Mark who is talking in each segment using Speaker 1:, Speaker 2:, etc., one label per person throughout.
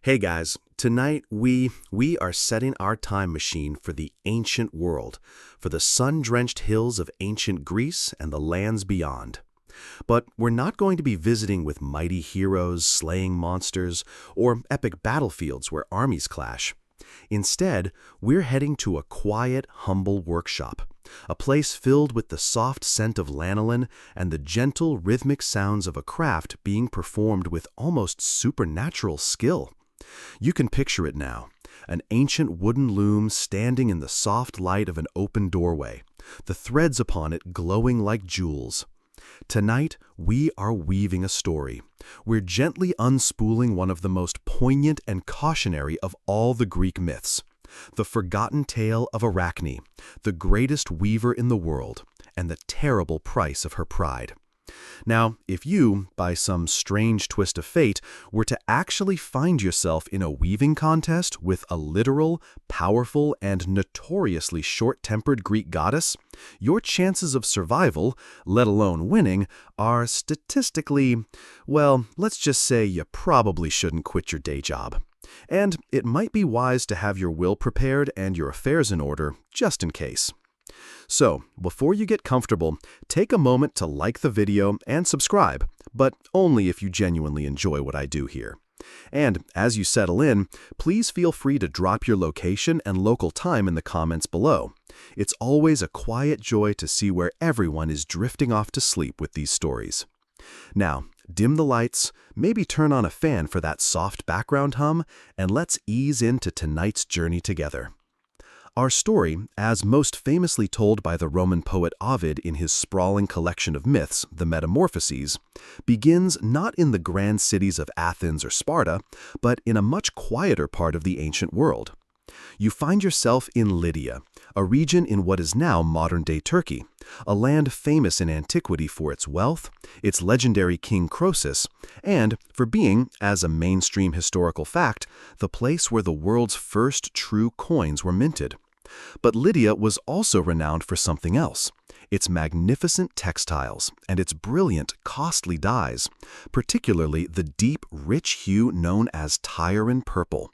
Speaker 1: Hey guys, tonight we are setting our time machine for the ancient world, for the sun-drenched hills of ancient Greece and the lands beyond. But we're not going to be visiting with mighty heroes slaying monsters or epic battlefields where armies clash. Instead, we're heading to a quiet, humble workshop, a place filled with the soft scent of lanolin and the gentle, rhythmic sounds of a craft being performed with almost supernatural skill. You can picture it now, an ancient wooden loom standing in the soft light of an open doorway, the threads upon it glowing like jewels. Tonight, we are weaving a story. We're gently unspooling one of the most poignant and cautionary of all the Greek myths, the forgotten tale of Arachne, the greatest weaver in the world, and the terrible price of her pride. Now, if you, by some strange twist of fate, were to actually find yourself in a weaving contest with a literal, powerful, and notoriously short-tempered Greek goddess, your chances of survival, let alone winning, are statistically, well, let's just say you probably shouldn't quit your day job. And it might be wise to have your will prepared and your affairs in order, just in case. So, before you get comfortable, take a moment to like the video and subscribe, but only if you genuinely enjoy what I do here. And as you settle in, please feel free to drop your location and local time in the comments below. It's always a quiet joy to see where everyone is drifting off to sleep with these stories. Now, dim the lights, maybe turn on a fan for that soft background hum, and let's ease into tonight's journey together. Our story, as most famously told by the Roman poet Ovid in his sprawling collection of myths, the Metamorphoses, begins not in the grand cities of Athens or Sparta, but in a much quieter part of the ancient world. You find yourself in Lydia, a region in what is now modern-day Turkey, a land famous in antiquity for its wealth, its legendary king Croesus, and for being, as a mainstream historical fact, the place where the world's first true coins were minted. But Lydia was also renowned for something else, its magnificent textiles and its brilliant, costly dyes, particularly the deep, rich hue known as Tyrian purple.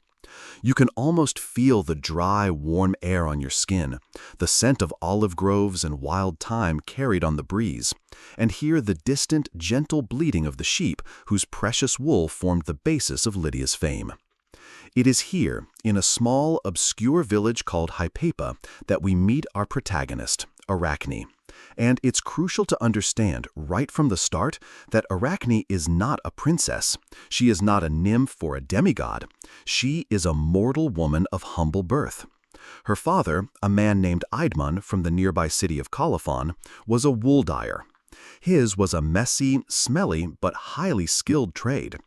Speaker 1: You can almost feel the dry, warm air on your skin, the scent of olive groves and wild thyme carried on the breeze, and hear the distant, gentle bleating of the sheep whose precious wool formed the basis of Lydia's fame. It is here, in a small, obscure village called Hypatia, that we meet our protagonist, Arachne. And it's crucial to understand right from the start that Arachne is not a princess. She is not a nymph or a demigod. She is a mortal woman of humble birth. Her father, a man named Idmon from the nearby city of Colophon, was a wool dyer. His was a messy, smelly, but highly skilled trade.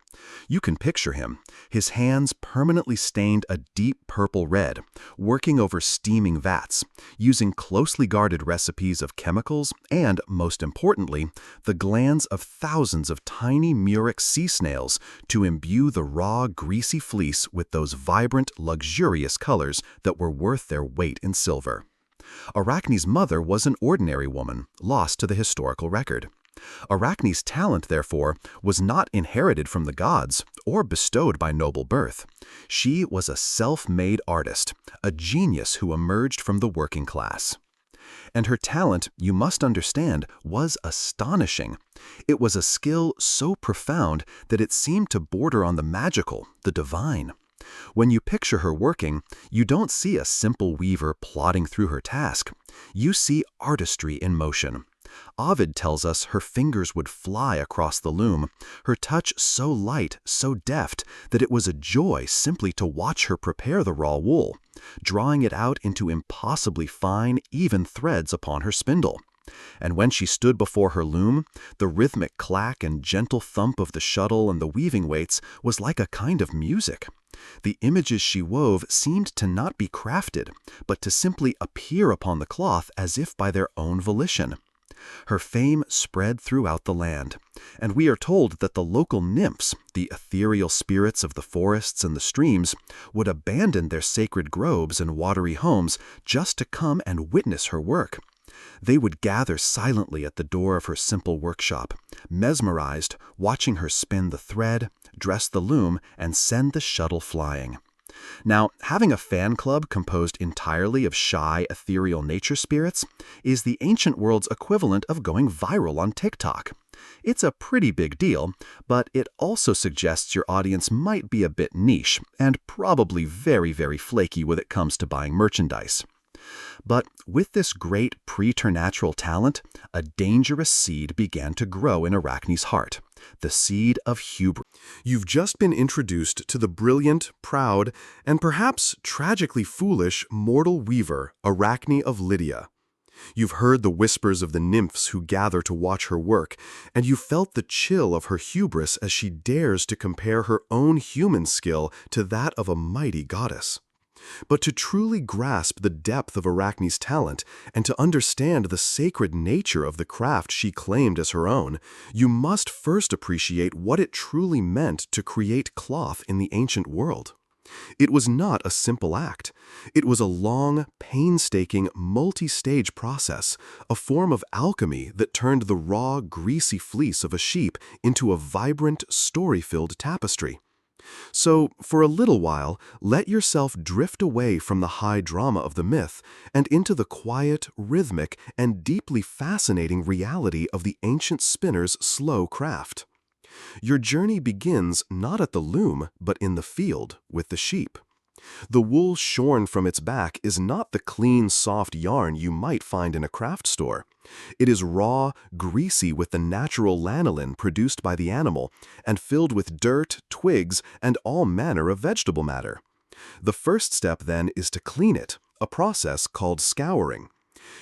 Speaker 1: You can picture him, his hands permanently stained a deep purple red, working over steaming vats, using closely guarded recipes of chemicals and, most importantly, the glands of thousands of tiny murex sea snails to imbue the raw, greasy fleece with those vibrant, luxurious colors that were worth their weight in silver. Arachne's mother was an ordinary woman, lost to the historical record. Arachne's talent, therefore, was not inherited from the gods or bestowed by noble birth. She was a self-made artist, a genius who emerged from the working class. And her talent, you must understand, was astonishing. It was a skill so profound that it seemed to border on the magical, the divine. When you picture her working, you don't see a simple weaver plodding through her task. You see artistry in motion. Ovid tells us her fingers would fly across the loom, her touch so light, so deft, that it was a joy simply to watch her prepare the raw wool, drawing it out into impossibly fine, even threads upon her spindle. And when she stood before her loom, the rhythmic clack and gentle thump of the shuttle and the weaving weights was like a kind of music. The images she wove seemed to not be crafted, but to simply appear upon the cloth as if by their own volition. Her fame spread throughout the land, and we are told that the local nymphs, the ethereal spirits of the forests and the streams, would abandon their sacred groves and watery homes just to come and witness her work. They would gather silently at the door of her simple workshop, mesmerized, watching her spin the thread, dress the loom, and send the shuttle flying. Now, having a fan club composed entirely of shy, ethereal nature spirits is the ancient world's equivalent of going viral on TikTok. It's a pretty big deal, but it also suggests your audience might be a bit niche and probably very, very flaky when it comes to buying merchandise. But with this great preternatural talent, a dangerous seed began to grow in Arachne's heart, the seed of hubris. You've just been introduced to the brilliant, proud, and perhaps tragically foolish mortal weaver, Arachne of Lydia. You've heard the whispers of the nymphs who gather to watch her work, and you felt the chill of her hubris as she dares to compare her own human skill to that of a mighty goddess. But to truly grasp the depth of Arachne's talent and to understand the sacred nature of the craft she claimed as her own, you must first appreciate what it truly meant to create cloth in the ancient world. It was not a simple act. It was a long, painstaking, multi-stage process, a form of alchemy that turned the raw, greasy fleece of a sheep into a vibrant, story-filled tapestry. So, for a little while, let yourself drift away from the high drama of the myth and into the quiet, rhythmic, and deeply fascinating reality of the ancient spinner's slow craft. Your journey begins not at the loom, but in the field, with the sheep. The wool shorn from its back is not the clean, soft yarn you might find in a craft store. It is raw, greasy with the natural lanolin produced by the animal, and filled with dirt, twigs, and all manner of vegetable matter. The first step, then, is to clean it, a process called scouring.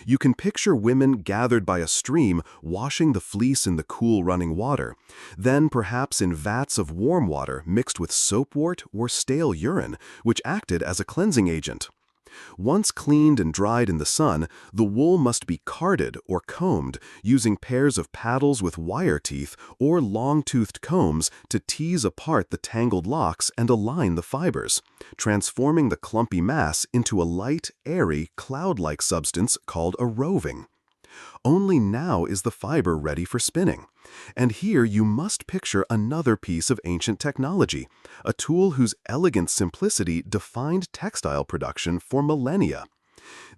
Speaker 1: You can picture women gathered by a stream washing the fleece in the cool running water, then perhaps in vats of warm water mixed with soapwort or stale urine, which acted as a cleansing agent. Once cleaned and dried in the sun, the wool must be carded or combed using pairs of paddles with wire teeth or long-toothed combs to tease apart the tangled locks and align the fibers, transforming the clumpy mass into a light, airy, cloud-like substance called a roving. Only now is the fiber ready for spinning. And here you must picture another piece of ancient technology, a tool whose elegant simplicity defined textile production for millennia.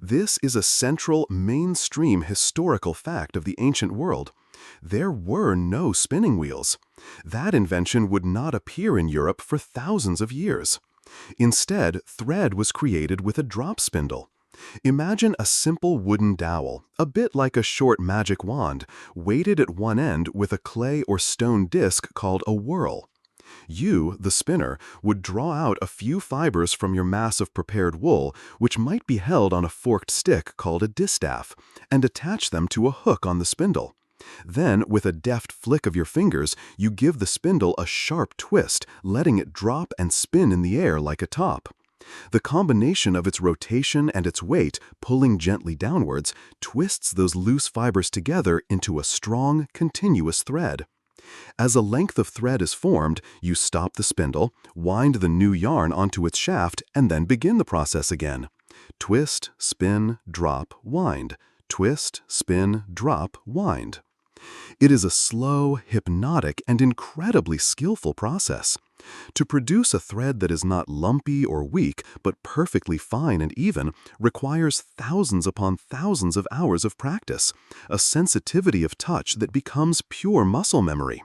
Speaker 1: This is a central, mainstream historical fact of the ancient world. There were no spinning wheels. That invention would not appear in Europe for thousands of years. Instead, thread was created with a drop spindle. Imagine a simple wooden dowel, a bit like a short magic wand, weighted at one end with a clay or stone disc called a whorl. You, the spinner, would draw out a few fibers from your mass of prepared wool, which might be held on a forked stick called a distaff, and attach them to a hook on the spindle. Then, with a deft flick of your fingers, you give the spindle a sharp twist, letting it drop and spin in the air like a top. The combination of its rotation and its weight, pulling gently downwards, twists those loose fibers together into a strong, continuous thread. As a length of thread is formed, you stop the spindle, wind the new yarn onto its shaft, and then begin the process again. Twist, spin, drop, wind. Twist, spin, drop, wind. It is a slow, hypnotic, and incredibly skillful process. To produce a thread that is not lumpy or weak, but perfectly fine and even, requires thousands upon thousands of hours of practice, a sensitivity of touch that becomes pure muscle memory.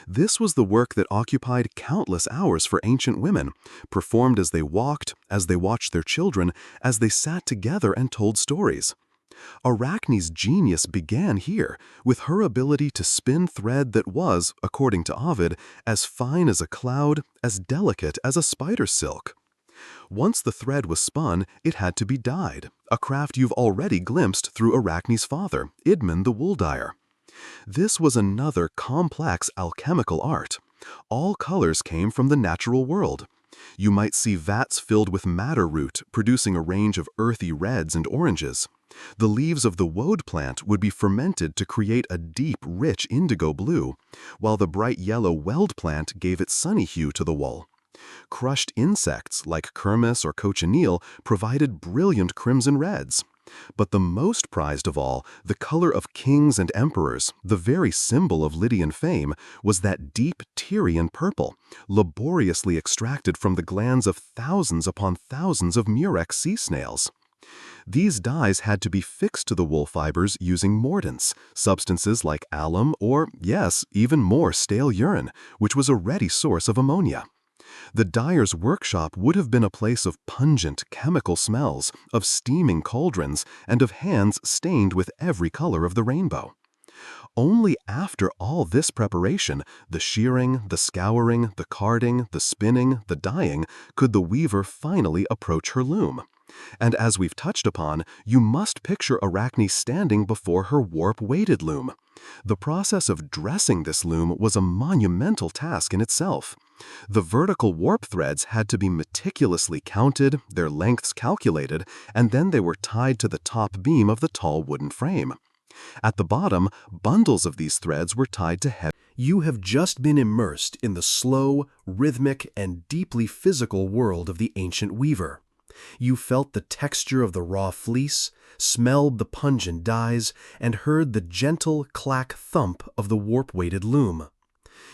Speaker 1: This was the work that occupied countless hours for ancient women, performed as they walked, as they watched their children, as they sat together and told stories. Arachne's genius began here, with her ability to spin thread that was, according to Ovid, as fine as a cloud, as delicate as a spider silk. Once the thread was spun, it had to be dyed, a craft you've already glimpsed through Arachne's father, Idmon the wool dyer. This was another complex alchemical art. All colors came from the natural world. You might see vats filled with madder root, producing a range of earthy reds and oranges. The leaves of the woad plant would be fermented to create a deep, rich indigo blue, while the bright yellow weld plant gave its sunny hue to the wool. Crushed insects like kermes or cochineal provided brilliant crimson reds.
Speaker 2: But the most prized of all, the color of kings and emperors, the very symbol of Lydian fame, was that deep Tyrian purple, laboriously extracted from the glands of thousands upon thousands of murex sea snails. These dyes had to be fixed to the wool fibers using mordants, substances like alum or, yes, even more stale urine, which was a ready source of ammonia. The dyer's workshop would have been a place of pungent chemical smells, of steaming cauldrons, and of hands stained with every color of the rainbow. Only after all this preparation, the shearing, the scouring, the carding, the spinning, the dyeing, could the weaver finally approach her loom. And as we've touched upon, you must picture Arachne standing before her warp-weighted loom. The process of dressing this loom was a monumental task in itself. The vertical warp threads had to be meticulously counted, their lengths calculated, and then they were tied to the top beam of the tall wooden frame. At the bottom, bundles of these threads were tied to heavy.
Speaker 1: You have just been immersed in the slow, rhythmic, and deeply physical world of the ancient weaver. You felt the texture of the raw fleece, smelled the pungent dyes, and heard the gentle clack-thump of the warp-weighted loom.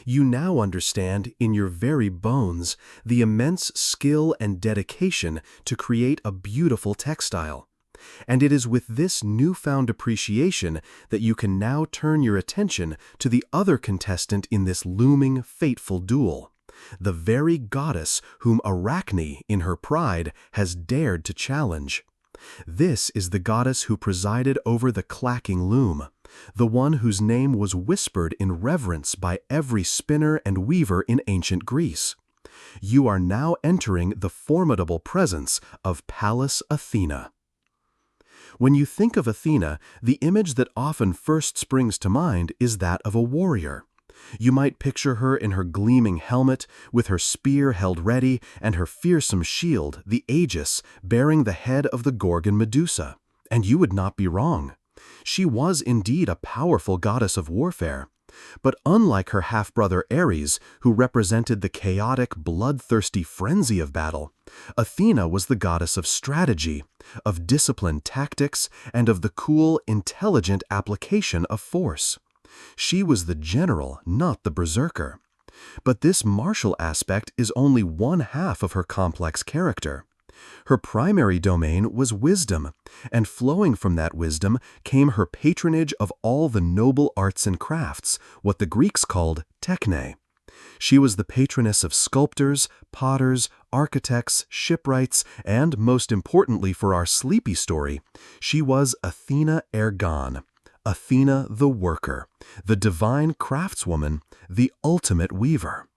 Speaker 1: You now understand, in your very bones, the immense skill and dedication to create a beautiful textile. And it is with this newfound appreciation that you can now turn your attention to the other contestant in this looming, fateful duel, the very goddess whom Arachne, in her pride, has dared to challenge. This is the goddess who presided over the clacking loom, the one whose name was whispered in reverence by every spinner and weaver in ancient Greece. You are now entering the formidable presence of Pallas Athena. When you think of Athena, the image that often first springs to mind is that of a warrior. You might picture her in her gleaming helmet, with her spear held ready, and her fearsome shield, the Aegis, bearing the head of the Gorgon Medusa. And you would not be wrong. She was indeed a powerful goddess of warfare. But unlike her half-brother Ares, who represented the chaotic, bloodthirsty frenzy of battle, Athena was the goddess of strategy, of disciplined tactics, and of the cool, intelligent application of force. She was the general, not the berserker. But this martial aspect is only one half of her complex character. Her primary domain was wisdom, and flowing from that wisdom came her patronage of all the noble arts and crafts, what the Greeks called techne. She was the patroness of sculptors, potters, architects, shipwrights, and, most importantly for our sleepy story, she was Athena Ergon, Athena the worker, the divine craftswoman, the ultimate weaver.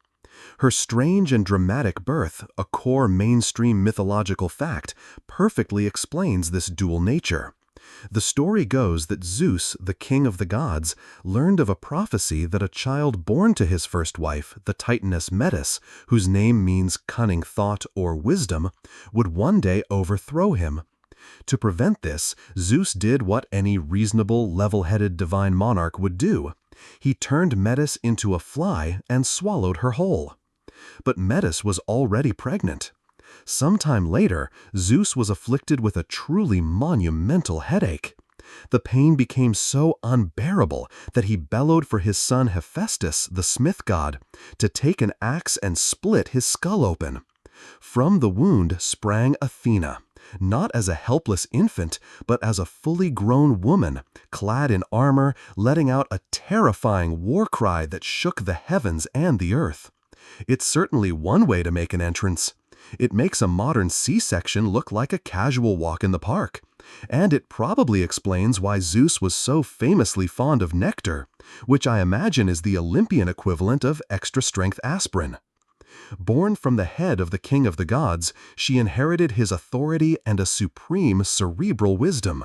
Speaker 1: Her strange and dramatic birth, a core mainstream mythological fact, perfectly explains this dual nature. The story goes that Zeus, the king of the gods, learned of a prophecy that a child born to his first wife, the Titaness Metis, whose name means cunning thought or wisdom, would one day overthrow him. To prevent this, Zeus did what any reasonable, level-headed divine monarch would do. He turned Metis into a fly and swallowed her whole. But Metis was already pregnant. Sometime later, Zeus was afflicted with a truly monumental headache. The pain became so unbearable that he bellowed for his son Hephaestus, the smith god, to take an axe and split his skull open. From the wound sprang Athena, not as a helpless infant, but as a fully grown woman, clad in armor, letting out a terrifying war cry that shook the heavens and the earth. It's certainly one way to make an entrance. It makes a modern C-section look like a casual walk in the park. And it probably explains why Zeus was so famously fond of nectar, which I imagine is the Olympian equivalent of extra-strength aspirin. Born from the head of the king of the gods, she inherited his authority and a supreme cerebral wisdom.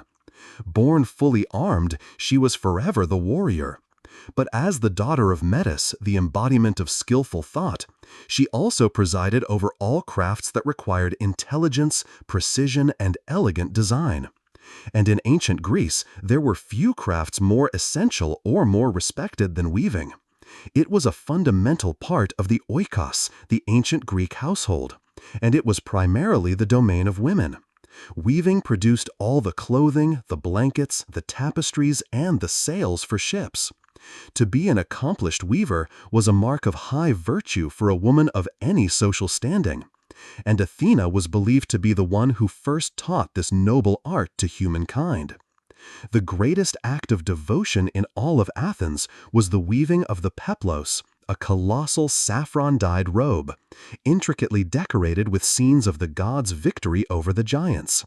Speaker 1: Born fully armed, she was forever the warrior. But as the daughter of Metis, the embodiment of skillful thought, she also presided over all crafts that required intelligence, precision, and elegant design. And in ancient Greece, there were few crafts more essential or more respected than weaving. It was a fundamental part of the oikos, the ancient Greek household, and it was primarily the domain of women.
Speaker 2: Weaving produced all the clothing, the blankets, the tapestries, and the sails for ships. To be an accomplished weaver was a mark of high virtue for a woman of any social standing, and Athena was believed to be the one who first taught this noble art to humankind. The greatest act of devotion in all of Athens was the weaving of the peplos, a colossal saffron-dyed robe, intricately decorated with scenes of the gods' victory over the giants.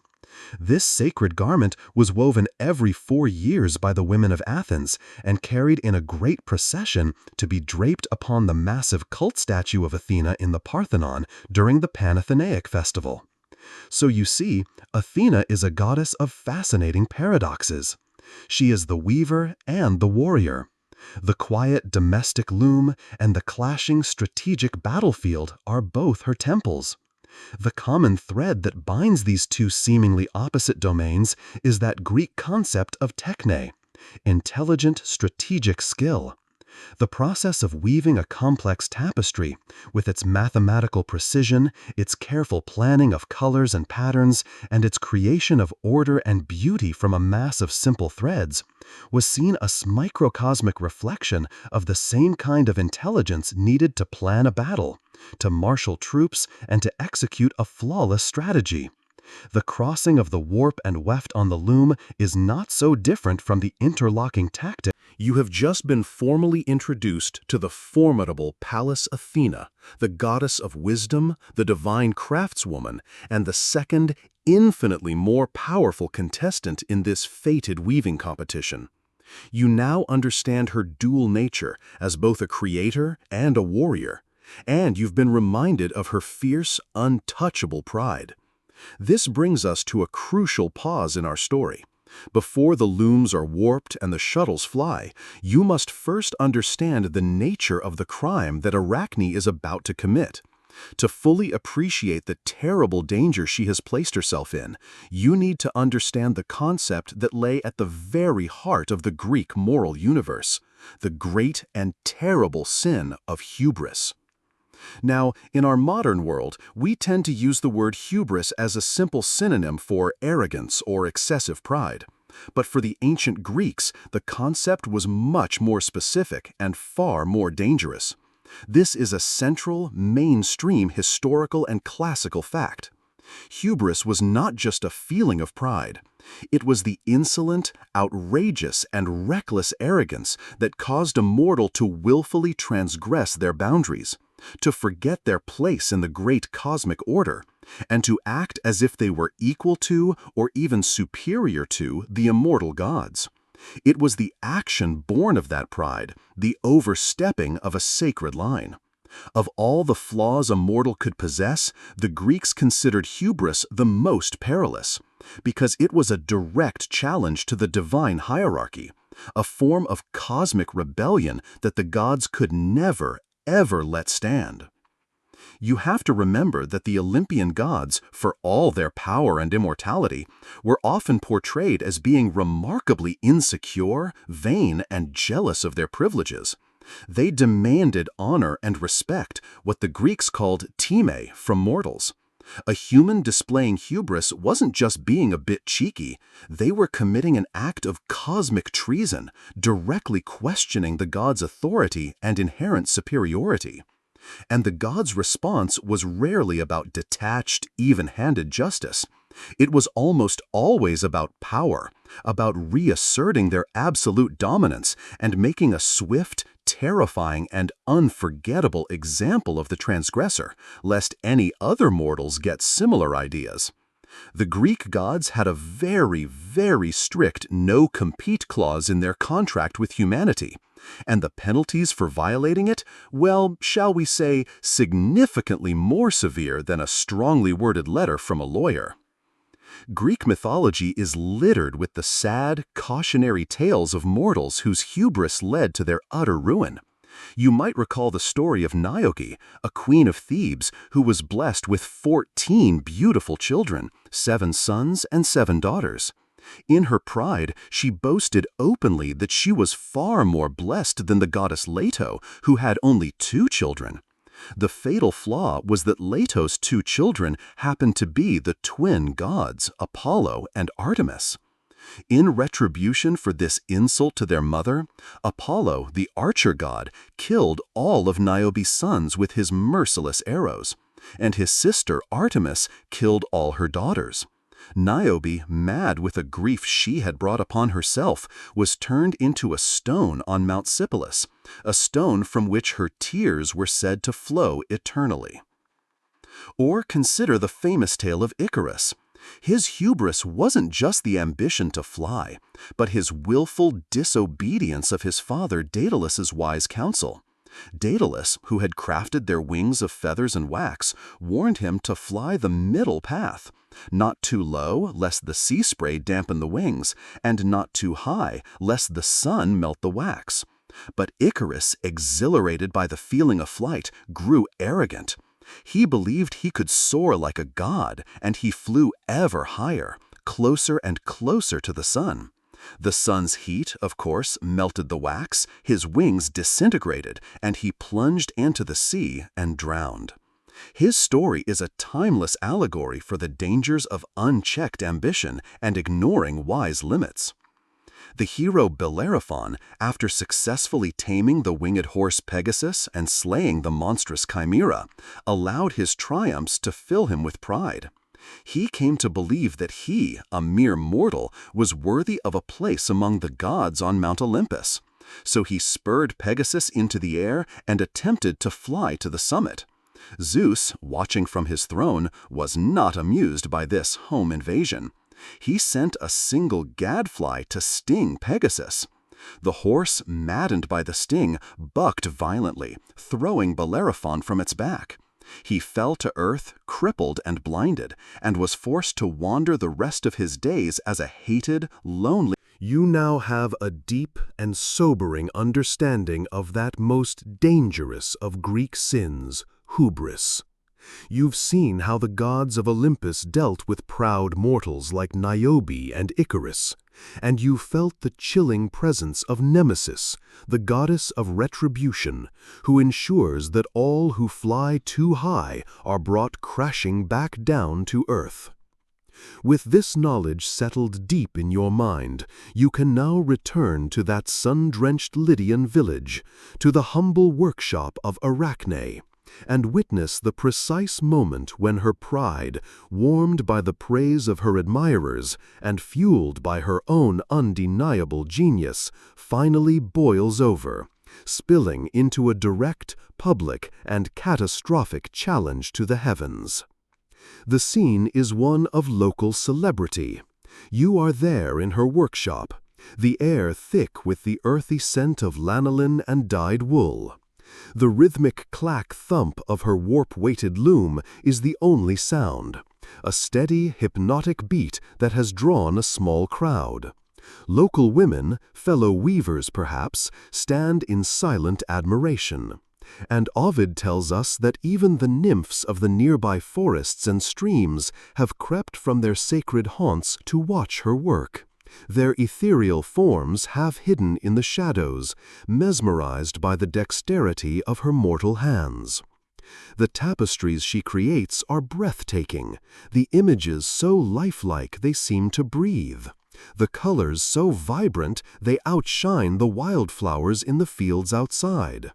Speaker 2: This sacred garment was woven every 4 years by the women of Athens and carried in a great procession to be draped upon the massive cult statue of Athena in the Parthenon during the Panathenaic festival. So you see, Athena is a goddess of fascinating paradoxes. She is the weaver and the warrior. The quiet domestic loom and the clashing strategic battlefield are both her temples. The common thread that binds these two seemingly opposite domains is that Greek concept of techne, intelligent strategic skill. The process of weaving a complex tapestry, with its mathematical precision, its careful planning of colors and patterns, and its creation of order and beauty from a mass of simple threads, was seen as microcosmic reflection of the same kind of intelligence needed to plan a battle, to marshal troops, and to execute a flawless strategy. The crossing of the warp and weft on the loom is not so different from the interlocking tactics.
Speaker 1: You have just been formally introduced to the formidable Pallas Athena, the goddess of wisdom, the divine craftswoman, and the second, infinitely more powerful contestant in this fated weaving competition. You now understand her dual nature as both a creator and a warrior, and you've been reminded of her fierce, untouchable pride. This brings us to a crucial pause in our story. Before the looms are warped and the shuttles fly, you must first understand the nature of the crime that Arachne is about to commit. To fully appreciate the terrible danger she has placed herself in, you need to understand the concept that lay at the very heart of the Greek moral universe, the great and terrible sin of hubris. Now, in our modern world, we tend to use the word hubris as a simple synonym for arrogance or excessive pride. But for the ancient Greeks, the concept was much more specific and far more dangerous. This is a central, mainstream historical and classical fact. Hubris was not just a feeling of pride. It was the insolent, outrageous, and reckless arrogance that caused a mortal to willfully transgress their boundaries, to forget their place in the great cosmic order, and to act as if they were equal to or even superior to the immortal gods. It was the action born of that pride, the overstepping of a sacred line. Of all the flaws a mortal could possess, the Greeks considered hubris the most perilous, because it was a direct challenge to the divine hierarchy, a form of cosmic rebellion that the gods could never, ever let stand. You have to remember that the Olympian gods, for all their power and immortality, were often portrayed as being remarkably insecure, vain, and jealous of their privileges. They demanded honor and respect, what the Greeks called time, from mortals. A human displaying hubris wasn't just being a bit cheeky, they were committing an act of cosmic treason, directly questioning the gods' authority and inherent superiority. And the gods' response was rarely about detached, even-handed justice. It was almost always about power, about reasserting their absolute dominance and making a swift, terrifying, and unforgettable example of the transgressor, lest any other mortals get similar ideas. The Greek gods had a very, very strict no-compete clause in their contract with humanity, and the penalties for violating it, well, shall we say, significantly more severe than a strongly worded letter from a lawyer. Greek mythology is littered with the sad, cautionary tales of mortals whose hubris led to their utter ruin. You might recall the story of Niobe, a queen of Thebes who was blessed with 14 beautiful children, 7 sons and 7 daughters. In her pride, she boasted openly that she was far more blessed than the goddess Leto, who had only 2 children.
Speaker 2: The fatal flaw was that Leto's two children happened to be the twin gods, Apollo and Artemis. In retribution for this insult to their mother, Apollo, the archer god, killed all of Niobe's sons with his merciless arrows, and his sister Artemis killed all her daughters. Niobe, mad with a grief she had brought upon herself, was turned into a stone on Mount Sipylus, a stone from which her tears were said to flow eternally. Or consider the famous tale of Icarus. His hubris wasn't just the ambition to fly, but his willful disobedience of his father Daedalus's wise counsel. Daedalus, who had crafted their wings of feathers and wax, warned him to fly the middle path, not too low, lest the sea spray dampen the wings, and not too high, lest the sun melt the wax. But Icarus, exhilarated by the feeling of flight, grew arrogant. He believed he could soar like a god, and he flew ever higher, closer and closer to the sun. The sun's heat, of course, melted the wax, his wings disintegrated, and he plunged into the sea and drowned. His story is a timeless allegory for the dangers of unchecked ambition and ignoring wise limits. The hero Bellerophon, after successfully taming the winged horse Pegasus and slaying the monstrous Chimera, allowed his triumphs to fill him with pride. He came to believe that he, a mere mortal, was worthy of a place among the gods on Mount Olympus. So he spurred Pegasus into the air and attempted to fly to the summit. Zeus, watching from his throne, was not amused by this home invasion. He sent a single gadfly to sting Pegasus. The horse, maddened by the sting, bucked violently, throwing Bellerophon from its back. He fell to earth, crippled and blinded, and was forced to wander the rest of his days as a hated, lonely.
Speaker 1: You now have a deep and sobering understanding of that most dangerous of Greek sins, hubris. You've seen how the gods of Olympus dealt with proud mortals like Niobe and Icarus, and you felt the chilling presence of Nemesis, the goddess of retribution, who ensures that all who fly too high are brought crashing back down to earth. With this knowledge settled deep in your mind, you can now return to that sun-drenched Lydian village, to the humble workshop of Arachne, and witness the precise moment when her pride, warmed by the praise of her admirers and fueled by her own undeniable genius, finally boils over, spilling into a direct, public, and catastrophic challenge to the heavens. The scene is one of local celebrity. You are there in her workshop, the air thick with the earthy scent of lanolin and dyed wool. The rhythmic clack-thump of her warp-weighted loom is the only sound, a steady, hypnotic beat that has drawn a small crowd. Local women, fellow weavers perhaps, stand in silent admiration. And Ovid tells us that even the nymphs of the nearby forests and streams have crept from their sacred haunts to watch her work, their ethereal forms half hidden in the shadows, mesmerized by the dexterity of her mortal hands. The tapestries she creates are breathtaking, the images so lifelike they seem to breathe, the colors so vibrant they outshine the wildflowers in the fields outside.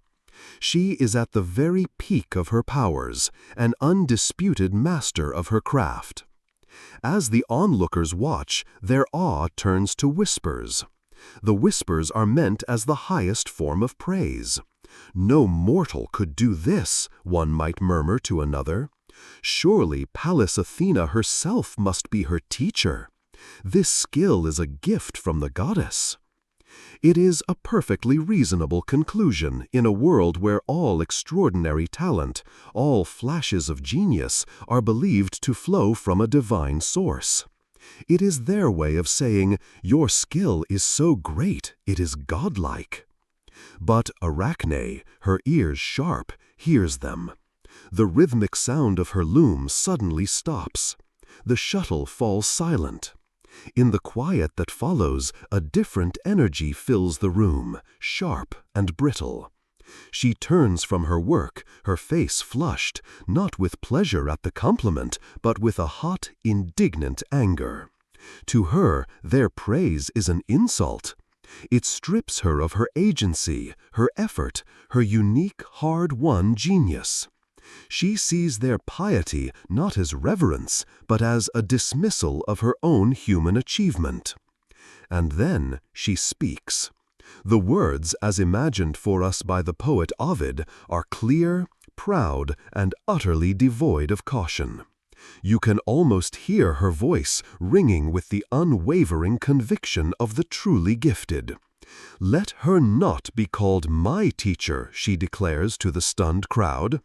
Speaker 1: She is at the very peak of her powers, an undisputed master of her craft. As the onlookers watch, their awe turns to whispers. The whispers are meant as the highest form of praise. No mortal could do this, one might murmur to another. Surely Pallas Athena herself must be her teacher. This skill is a gift from the goddess. It is a perfectly reasonable conclusion in a world where all extraordinary talent, all flashes of genius, are believed to flow from a divine source. It is their way of saying, your skill is so great, it is godlike. But Arachne, her ears sharp, hears them. The rhythmic sound of her loom suddenly stops. The shuttle falls silent. In the quiet that follows, a different energy fills the room, sharp and brittle.
Speaker 2: She turns from her work, her face flushed, not with pleasure at the compliment, but with a hot, indignant anger. To her, their praise is an insult. It strips her of her agency, her effort, her unique, hard-won genius. She sees their piety not as reverence, but as a dismissal of her own human achievement. And then she speaks. The words, as imagined for us by the poet Ovid, are clear, proud, and utterly devoid of caution. You can almost hear her voice ringing with the unwavering conviction of the truly gifted. "Let her not be called my teacher," she declares to the stunned crowd.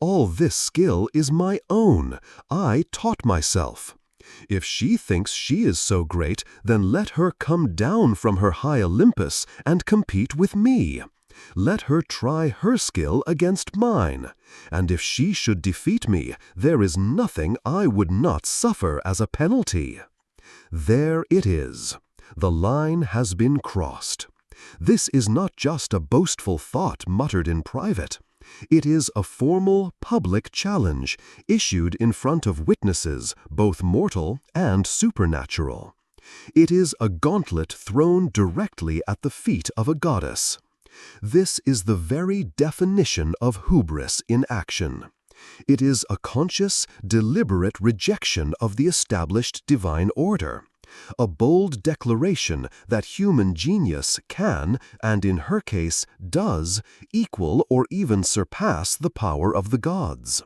Speaker 2: "All this skill is my own. I taught myself. If she thinks she is so great, then let her come down from her high Olympus and compete with me. Let her try her skill against mine, and if she should defeat me, there is nothing I would not suffer as a penalty." There it is. The line has been crossed. This is not just a boastful thought muttered in private. It is a formal, public challenge, issued in front of witnesses, both mortal and supernatural. It is a gauntlet thrown directly at the feet of a goddess. This is the very definition of hubris in action. It is a conscious, deliberate rejection of the established divine order. A bold declaration that human genius can, and in her case does, equal or even surpass the power of the gods.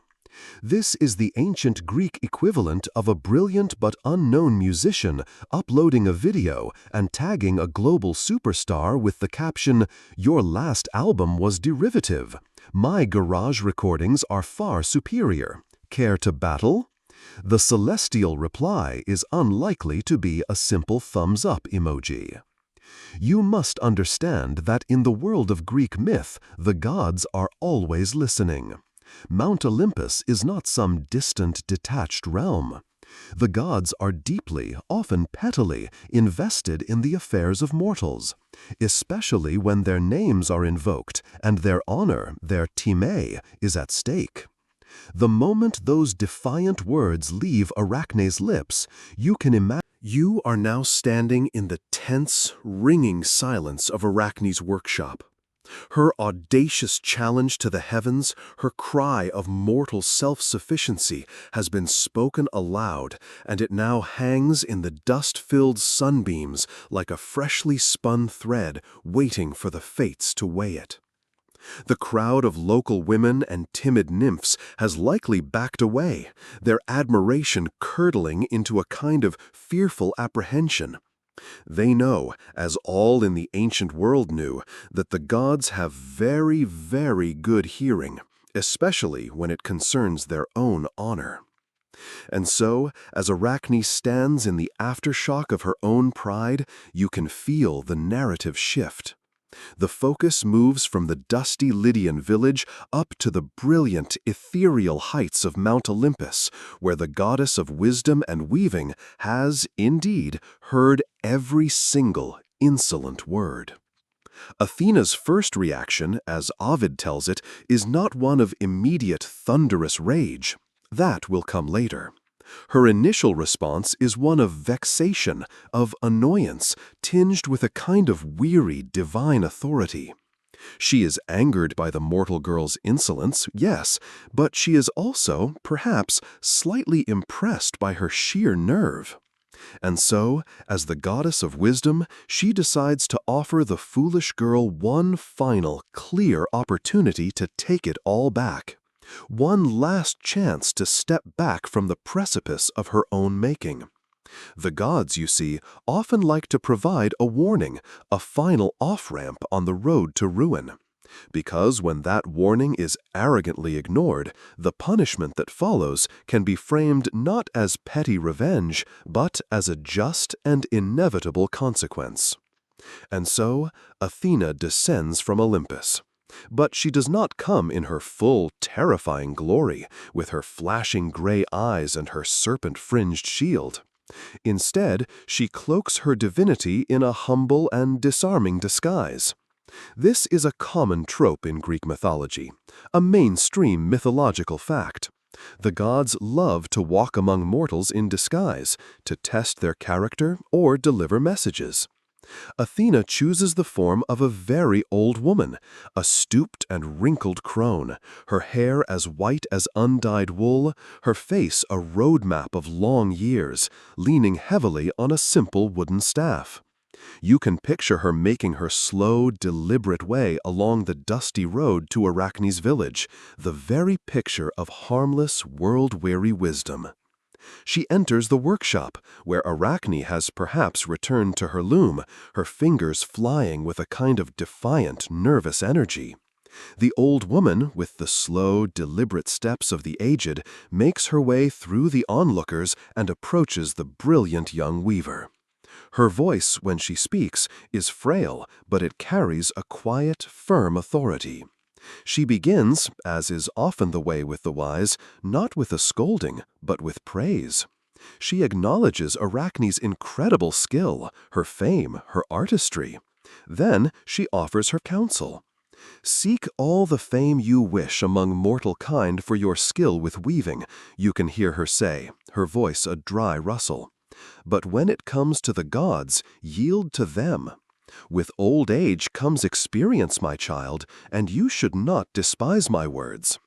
Speaker 2: This is the ancient Greek equivalent of a brilliant but unknown musician uploading a video and tagging a global superstar with the caption, "Your last album was derivative. My garage recordings are far superior. Care to battle?" The celestial reply is unlikely to be a simple thumbs-up emoji. You must understand that in the world of Greek myth, the gods are always listening. Mount Olympus is not some distant, detached realm. The gods are deeply, often pettily, invested in the affairs of mortals, especially when their names are invoked and their honor, their time, is at stake. The moment those defiant words leave Arachne's lips, you can imagine.
Speaker 1: You are now standing in the tense, ringing silence of Arachne's workshop. Her audacious challenge to the heavens, her cry of mortal self-sufficiency has been spoken aloud, and it now hangs in the dust-filled sunbeams like a freshly spun thread waiting for the fates to weigh it. The crowd of local women and timid nymphs has likely backed away, their admiration curdling into a kind of fearful apprehension. They know, as all in the ancient world knew, that the gods have very, very good hearing, especially when it concerns their own honor. And so, as Arachne stands in the aftershock of her own pride, you can feel the narrative shift. The focus moves from the dusty Lydian village up to the brilliant, ethereal heights of Mount Olympus, where the goddess of wisdom and weaving has, indeed, heard every single insolent word. Athena's first reaction, as Ovid tells it, is not one of immediate thunderous rage. That will come later. Her initial response is one of vexation, of annoyance, tinged with a kind of weary, divine authority. She is angered by the mortal girl's insolence, yes, but she is also, perhaps, slightly impressed by her sheer nerve. And so, as the goddess of wisdom, she decides to offer the foolish girl one final, clear opportunity to take it all back. One last chance to step back from the precipice of her own making. The gods, you see, often like to provide a warning, a final off-ramp on the road to ruin. Because when that warning is arrogantly ignored, the punishment that follows can be framed not as petty revenge, but as a just and inevitable consequence. And so, Athena descends from Olympus. But she does not come in her full, terrifying glory, with her flashing gray eyes and her serpent-fringed shield. Instead, she cloaks her divinity in a humble and disarming disguise.
Speaker 2: This is a common trope in Greek mythology, a mainstream mythological fact. The gods love to walk among mortals in disguise, to test their character or deliver messages. Athena chooses the form of a very old woman, a stooped and wrinkled crone, her hair as white as undyed wool, her face a roadmap of long years, leaning heavily on a simple wooden staff. You can picture her making her slow, deliberate way along the dusty road to Arachne's village, the very picture of harmless, world-weary wisdom. She enters the workshop, where Arachne has perhaps returned to her loom, her fingers flying with a kind of defiant, nervous energy. The old woman, with the slow, deliberate steps of the aged, makes her way through the onlookers and approaches the brilliant young weaver. Her voice, when she speaks, is frail, but it carries a quiet, firm authority. She begins, as is often the way with the wise, not with a scolding, but with praise. She acknowledges Arachne's incredible skill, her fame, her artistry. Then she offers her counsel. "Seek all the fame you wish among mortal kind for your skill with weaving," you can hear her say, her voice a dry rustle. "But when it comes to the gods, yield to them. With old age comes experience, my child, and you should not despise my words.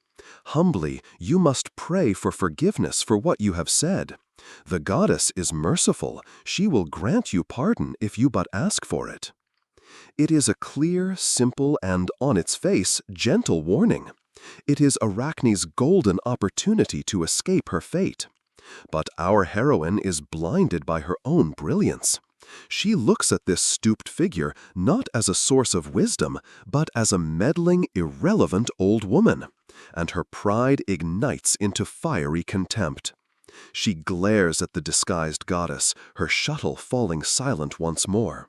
Speaker 2: Humbly, you must pray for forgiveness for what you have said. The goddess is merciful. She will grant you pardon if you but ask for it." It is a clear, simple, and, on its face, gentle warning. It is Arachne's golden opportunity to escape her fate. But our heroine is blinded by her own brilliance. She looks at this stooped figure not as a source of wisdom, but as a meddling, irrelevant old woman, and her pride ignites into fiery contempt. She glares at the disguised goddess, her shuttle falling silent once more.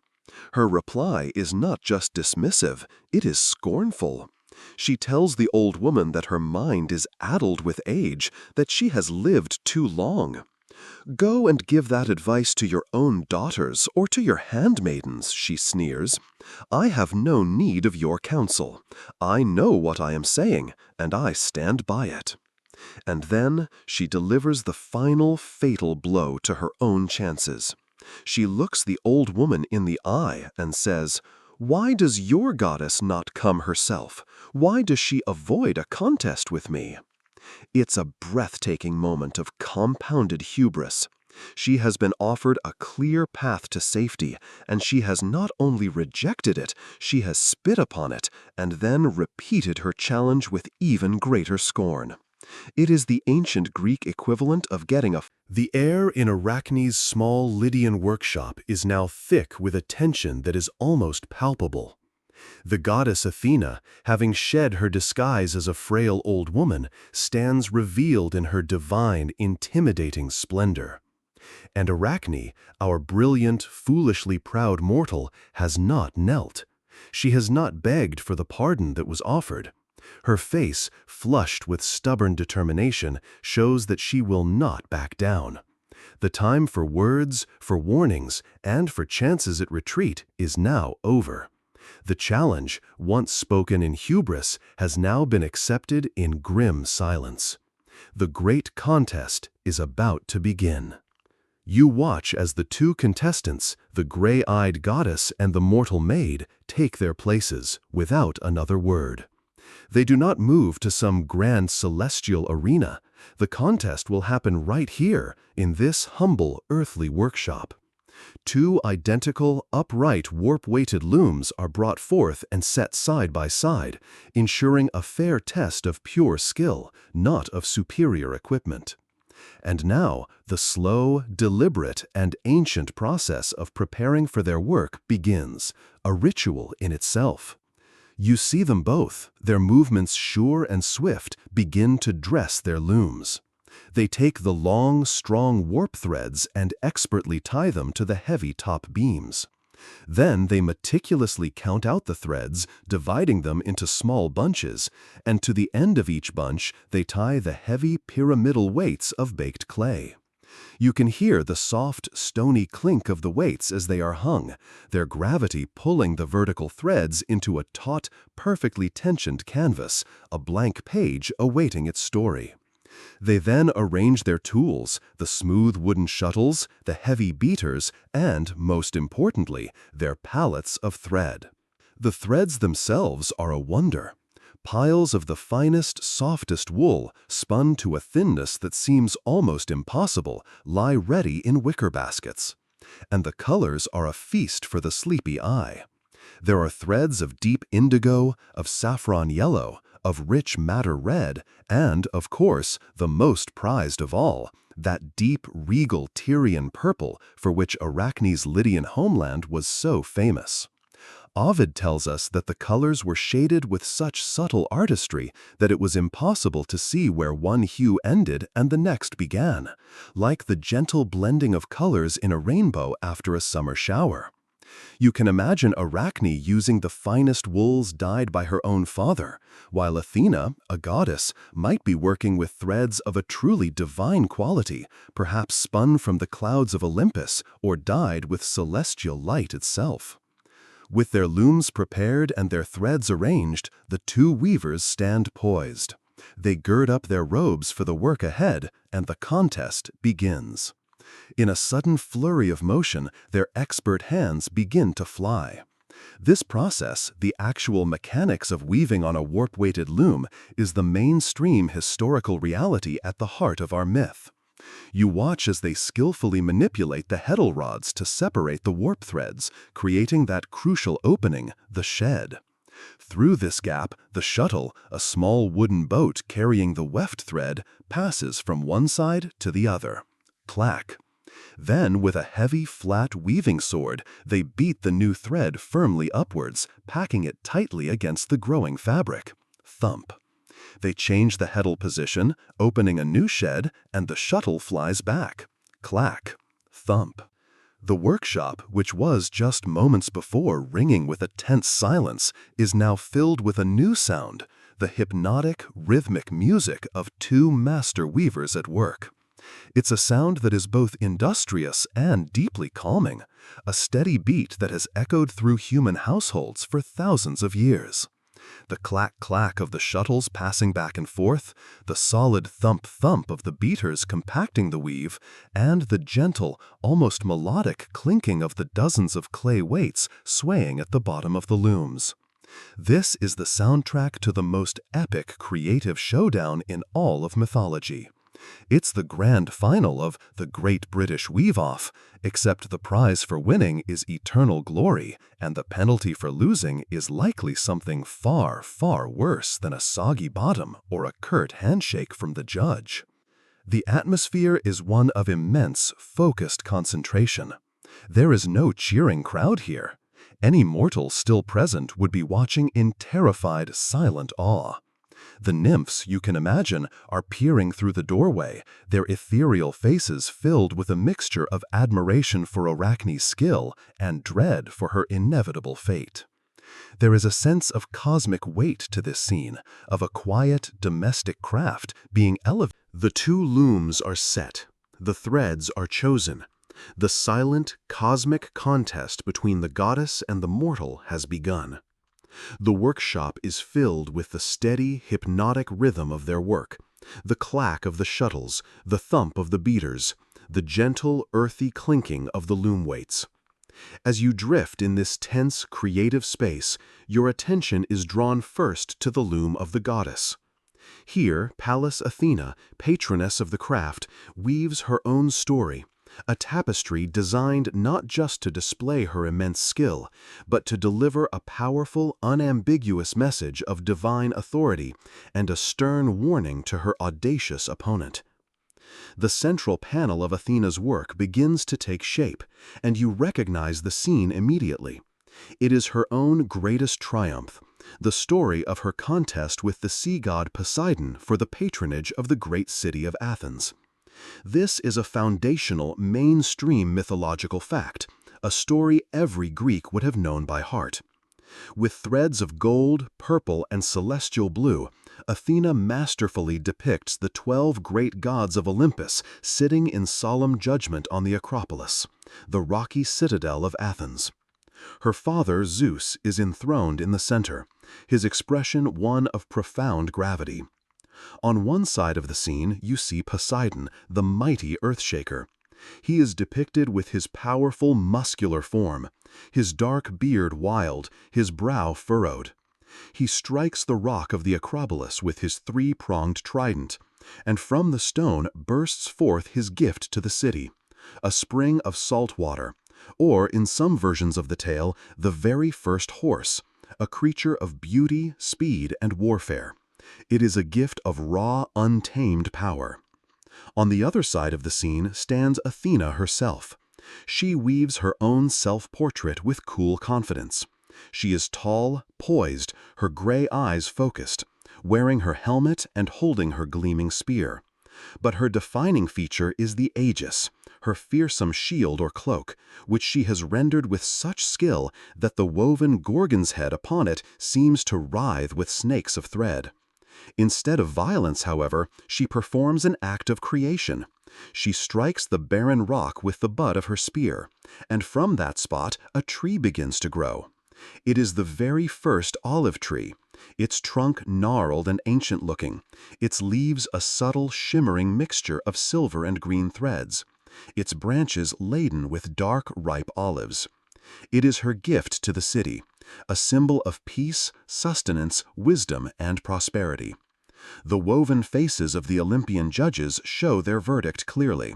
Speaker 2: Her reply is not just dismissive, it is scornful. She tells the old woman that her mind is addled with age, that she has lived too long. "Go and give that advice to your own daughters or to your handmaidens," she sneers. "I have no need of your counsel. I know what I am saying, and I stand by it." And then she delivers the final fatal blow to her own chances. She looks the old woman in the eye and says, "Why does your goddess not come herself? Why does she avoid a contest with me?" It's a breathtaking moment of compounded hubris. She has been offered a clear path to safety, and she has not only rejected it, she has spit upon it, and then repeated her challenge with even greater scorn. It is the ancient Greek equivalent of getting a...
Speaker 1: The air in Arachne's small Lydian workshop is now thick with a tension that is almost palpable. The goddess Athena, having shed her disguise as a frail old woman, stands revealed in her divine, intimidating splendor. And Arachne, our brilliant, foolishly proud mortal, has not knelt. She has not begged for the pardon that was offered. Her face, flushed with stubborn determination, shows that she will not back down. The time for words, for warnings, and for chances at retreat is now over. The challenge, once spoken in hubris, has now been accepted in grim silence. The great contest is about to begin. You watch as the two contestants, the gray-eyed goddess and the mortal maid, take their places without another word. They do not move to some grand celestial arena. The contest will happen right here, in this humble earthly workshop. Two identical, upright, warp-weighted looms are brought forth and set side by side, ensuring a fair test of pure skill, not of superior equipment. And now, the slow, deliberate, and ancient process of preparing for their work begins, a ritual in itself. You see them both, their movements sure and swift, begin to dress their looms. They take the long, strong warp threads and expertly tie them to the heavy top beams. Then they meticulously count out the threads, dividing them into small bunches, and to the end of each bunch they tie the heavy pyramidal weights of baked clay.
Speaker 2: You can hear the soft, stony clink of the weights as they are hung, their gravity pulling the vertical threads into a taut, perfectly tensioned canvas, a blank page awaiting its story. They then arrange their tools, the smooth wooden shuttles, the heavy beaters, and, most importantly, their pallets of thread. The threads themselves are a wonder. Piles of the finest, softest wool, spun to a thinness that seems almost impossible, lie ready in wicker baskets. And the colors are a feast for the sleepy eye. There are threads of deep indigo, of saffron yellow, of rich madder red, and, of course, the most prized of all, that deep, regal Tyrian purple for which Arachne's Lydian homeland was so famous. Ovid tells us that the colors were shaded with such subtle artistry that it was impossible to see where one hue ended and the next began, like the gentle blending of colors in a rainbow after a summer shower. You can imagine Arachne using the finest wools dyed by her own father, while Athena, a goddess, might be working with threads of a truly divine quality, perhaps spun from the clouds of Olympus or dyed with celestial light itself. With their looms prepared and their threads arranged, the two weavers stand poised. They gird up their robes for the work ahead, and the contest begins. In a sudden flurry of motion, their expert hands begin to fly. This process, the actual mechanics of weaving on a warp-weighted loom, is the mainstream historical reality at the heart of our myth. You watch as they skillfully manipulate the heddle rods to separate the warp threads, creating that crucial opening, the shed. Through this gap, the shuttle, a small wooden boat carrying the weft thread, passes from one side to the other. Clack. Then, with a heavy, flat weaving sword, they beat the new thread firmly upwards, packing it tightly against the growing fabric. Thump. They change the heddle position, opening a new shed, and the shuttle flies back. Clack. Thump. The workshop, which was just moments before ringing with a tense silence, is now filled with a new sound, the hypnotic, rhythmic music of two master weavers at work. It's a sound that is both industrious and deeply calming, a steady beat that has echoed through human households for thousands of years. The clack-clack of the shuttles passing back and forth, the solid thump-thump of the beaters compacting the weave, and the gentle, almost melodic clinking of the dozens of clay weights swaying at the bottom of the looms. This is the soundtrack to the most epic creative showdown in all of mythology. It's the grand final of the Great British Weave-Off, except the prize for winning is eternal glory, and the penalty for losing is likely something far, far worse than a soggy bottom or a curt handshake from the judge. The atmosphere is one of immense, focused concentration. There is no cheering crowd here. Any mortal still present would be watching in terrified, silent awe. The nymphs, you can imagine, are peering through the doorway, their ethereal faces filled with a mixture of admiration for Arachne's skill and dread for her inevitable fate. There is a sense of cosmic weight to this scene, of a quiet, domestic craft being elevated.
Speaker 1: The two looms are set. The threads are chosen. The silent, cosmic contest between the goddess and the mortal has begun. The workshop is filled with the steady, hypnotic rhythm of their work, the clack of the shuttles, the thump of the beaters, the gentle, earthy clinking of the loom weights. As you drift in this tense, creative space, your attention is drawn first to the loom of the goddess. Here, Pallas Athena, patroness of the craft, weaves her own story, a tapestry designed not just to display her immense skill, but to deliver a powerful, unambiguous message of divine authority and a stern warning to her audacious opponent. The central panel of Athena's work begins to take shape, and you recognize the scene immediately. It is her own greatest triumph, the story of her contest with the sea god Poseidon for the patronage of the great city of Athens. This is a foundational, mainstream mythological fact, a story every Greek would have known by heart.
Speaker 2: With threads of gold, purple, and celestial blue, Athena masterfully depicts the 12 great gods of Olympus sitting in solemn judgment on the Acropolis, the rocky citadel of Athens. Her father, Zeus, is enthroned in the center, his expression one of profound gravity. On one side of the scene, you see Poseidon, the mighty earthshaker. He is depicted with his powerful, muscular form, his dark beard wild, his brow furrowed. He strikes the rock of the Acropolis with his three-pronged trident, and from the stone bursts forth his gift to the city, a spring of salt water, or, in some versions of the tale, the very first horse, a creature of beauty, speed, and warfare. It is a gift of raw, untamed power. On the other side of the scene stands Athena herself. She weaves her own self-portrait with cool confidence. She is tall, poised, her gray eyes focused, wearing her helmet and holding her gleaming spear. But her defining feature is the aegis, her fearsome shield or cloak, which she has rendered with such skill that the woven Gorgon's head upon it seems to writhe with snakes of thread. Instead of violence, however, she performs an act of creation. She strikes the barren rock with the butt of her spear, and from that spot a tree begins to grow. It is the very first olive tree, its trunk gnarled and ancient-looking, its leaves a subtle, shimmering mixture of silver and green threads, its branches laden with dark, ripe olives. It is her gift to the city, a symbol of peace, sustenance, wisdom, and prosperity. The woven faces of the Olympian judges show their verdict clearly.